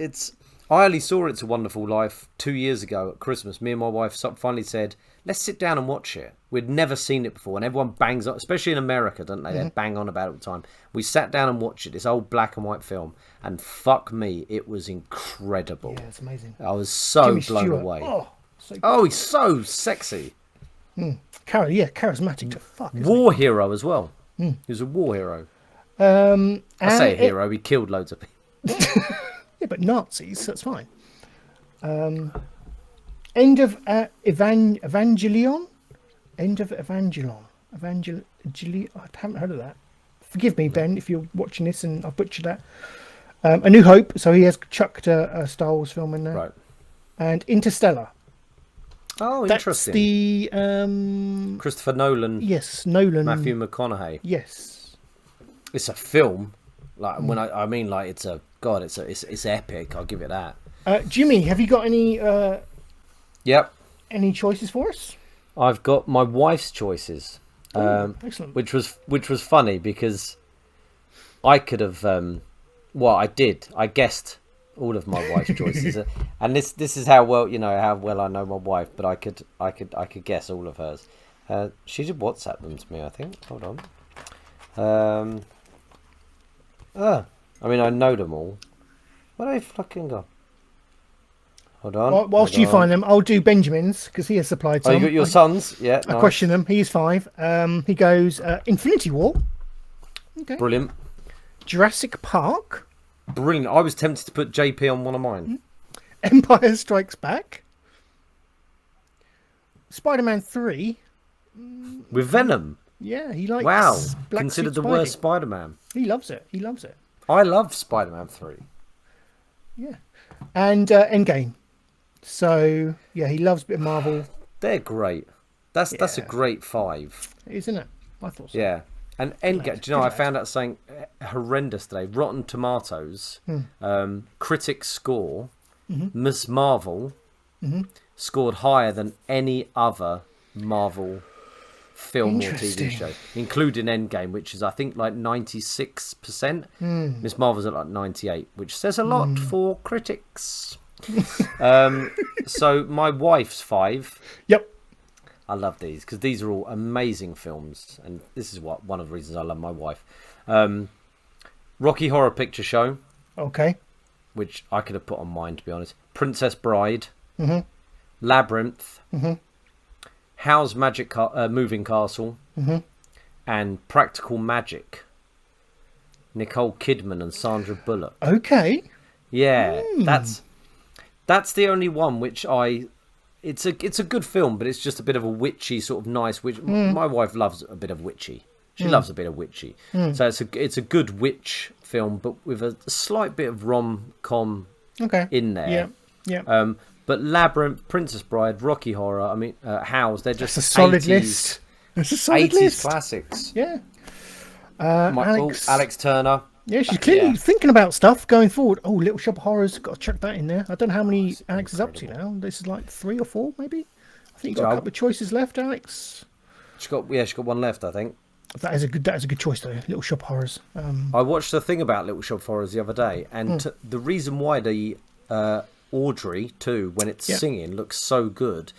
I only saw It's a Wonderful Life 2 years ago at Christmas. Me and my wife finally said, let's sit down and watch it. We'd never seen it before, and everyone bangs on, especially in America, don't they? They bang on about it all the time. We sat down and watched it, this old black and white film, and fuck me, it was incredible. Yeah, it's amazing. I was so Jimmy blown Stewart. away. Oh, he's so sexy. Charismatic to fuck. War hero as well. He was a war hero. I say a hero, he killed loads of people. Yeah, but Nazis, that's fine. End of Evangelion? End of Evangelion. I haven't heard of that. Forgive me, Ben, if you're watching this and I've butchered that. A New Hope, so he has chucked a Star Wars film in there. Right. And Interstellar. Oh, That's interesting. the Christopher Nolan. Yes, Nolan. Matthew McConaughey. Yes. It's a film. Like when I mean, like it's epic. I'll give it that. Jimmy, have you got any? Yep. Any choices for us? I've got my wife's choices. Excellent. Which was funny because I could have. Well, I did. I guessed all of my wife's choices, and this is how well I know my wife. But I could guess all of hers. She did WhatsApp them to me, I think. Hold on. I mean, I know them all. Where they fucking go? Hold on. Whilst you find them, I'll do Benjamin's because he has supplied some. Oh, you got your sons? Yeah. I question them. He's 5. He goes Infinity War. Okay. Brilliant. Jurassic Park. Brilliant. I was tempted to put JP on one of mine. Empire Strikes Back. Spider-Man 3. With Venom. Yeah, he likes. Wow. Black Considered Suit the worst Spider-Man. He loves it. I love Spider-Man 3. Yeah. And Endgame. So, yeah, he loves a bit of Marvel. They're great. That's a great 5. Isn't it? I thought so. Yeah. And Endgame, do you know, I found out something horrendous today. Rotten Tomatoes, critic score, Miss Marvel scored higher than any other Marvel film or TV show, including Endgame, which is I think like 96%. Miss Marvel's at like 98, which says a lot for critics. So my wife's 5. Yep. I love these because these are all amazing films, and this is one of the reasons I love my wife. Rocky Horror Picture Show. Okay. Which I could have put on mine, to be honest. Princess Bride. Labyrinth. Howl's Moving Castle. And Practical Magic. Nicole Kidman and Sandra Bullock. Okay. Yeah, that's the only one which It's a good film, but it's just a bit of a witchy sort of nice witch. My wife loves a bit of witchy. She loves a bit of witchy. So it's a good witch film, but with a slight bit of rom-com in there. Yeah. But Labyrinth, Princess Bride, Rocky Horror, I mean, House, they're just That's a solid 80s, list. That's a solid 80s list. classics. Yeah. Alex Turner. Yeah, she's clearly thinking about stuff going forward. Oh, Little Shop of Horrors, got to chuck that in there. I don't know how many Alex is up to now. This is like 3 or 4, maybe. I think you've got a couple of choices left, Alex. She's got one left, I think. That is a good choice though. Little Shop of Horrors. I watched a thing about Little Shop of Horrors the other day, and the reason why the Audrey too, when it's singing, looks so good,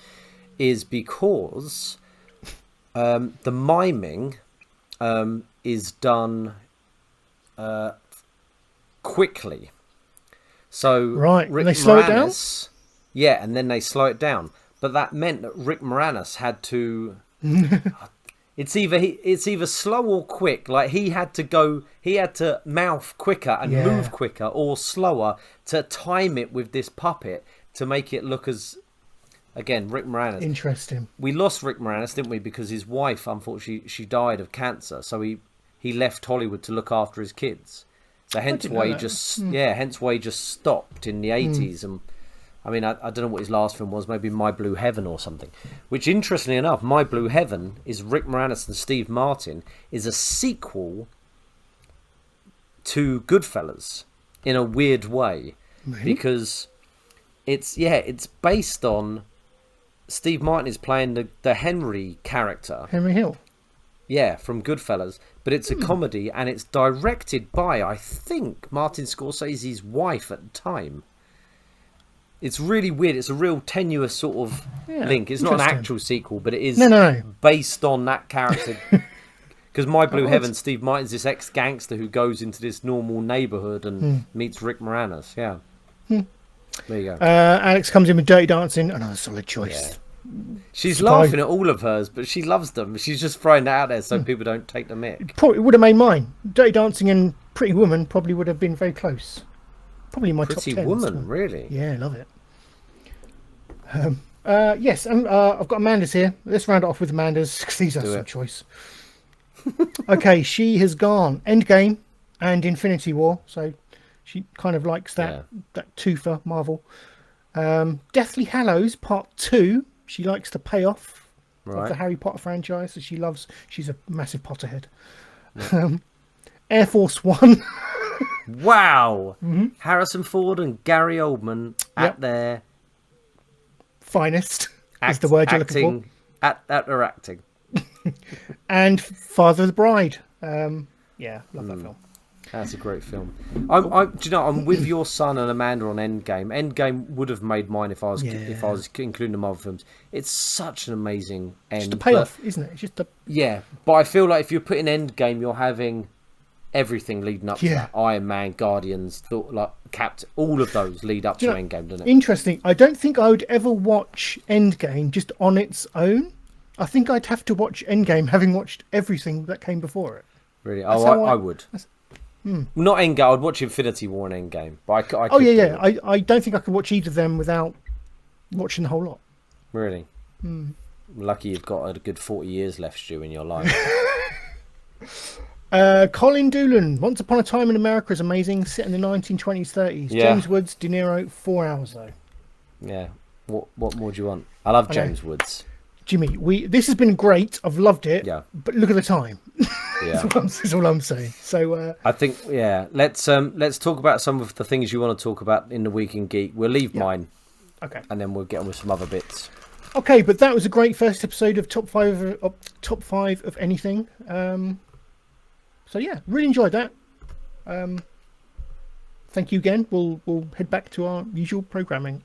is because the miming is done quickly. So Right, Rick and they slow it down? Moranis, yeah, and then they slow it down. But that meant that Rick Moranis had to. It's either slow or quick. Like he had to mouth quicker and move quicker or slower to time it with this puppet to make it look as. Again, Rick Moranis. Interesting. We lost Rick Moranis, didn't we? Because his wife, unfortunately, she died of cancer. So he left Hollywood to look after his kids. So hence why he just stopped in the 80s. And I mean, I don't know what his last film was. Maybe My Blue Heaven or something. Which, interestingly enough, My Blue Heaven is Rick Moranis and Steve Martin is a sequel to Goodfellas in a weird way, because it's based on. Steve Martin is playing the Henry character. Henry Hill. Yeah, from Goodfellas. But it's a comedy, and it's directed by, I think, Martin Scorsese's wife at the time. It's really weird. It's a real tenuous sort of link. It's not an actual sequel, but it is based on that character. Because My Blue Heaven, Steve Martin's this ex-gangster who goes into this normal neighbourhood and meets Rick Moranis. Yeah. There you go. Alex comes in with Dirty Dancing. Another solid choice. Yeah. She's laughing at all of hers, but she loves them. She's just throwing that out there so people don't take the mick. Probably would have made mine. Dirty Dancing and Pretty Woman probably would have been very close. Probably my top 10. Pretty Woman, really? Yeah, I love it. Yes, I've got Amanda's here. Let's round it off with Amanda's, because these are some choice. Okay, she has gone Endgame and Infinity War, so she kind of likes that twofer Marvel. Deathly Hallows Part 2. She likes the payoff of the Harry Potter franchise. So she's a massive Potterhead. Air Force One. Wow. Harrison Ford and Gary Oldman at their finest is the word you're looking for. At their acting. And Father of the Bride. Love that film. That's a great film. I'm with your son and Amanda on Endgame. Endgame would have made mine if I was including the Marvel films. It's such an amazing end. Just a payoff, isn't it? It's just but I feel like if you're putting Endgame, you're having everything leading up to that. Iron Man, Guardians, Captain, all of those lead up to Endgame, doesn't it? Interesting. I don't think I would ever watch Endgame just on its own. I think I'd have to watch Endgame having watched everything that came before it. Really? I would. Not Endgame. I'd watch Infinity War and Endgame. But I don't think I could watch either of them without watching the whole lot. Really? Lucky you've got a good 40 years left, Stu, in your life. Colin Doolan, Once Upon a Time in America is amazing. Set in the 1920s, 30s. Yeah. James Woods, De Niro, 4 hours though. Yeah. What more do you want? I love James Woods. Jimmy, this has been great. I've loved it. Yeah. But look at the time. Yeah. That's all I'm saying. So I think let's talk about some of the things you want to talk about in the Week in Geek. We'll leave mine. Okay. And then we'll get on with some other bits. Okay, but that was a great first episode of top five of anything. So yeah, really enjoyed that. Thank you again. We'll head back to our usual programming.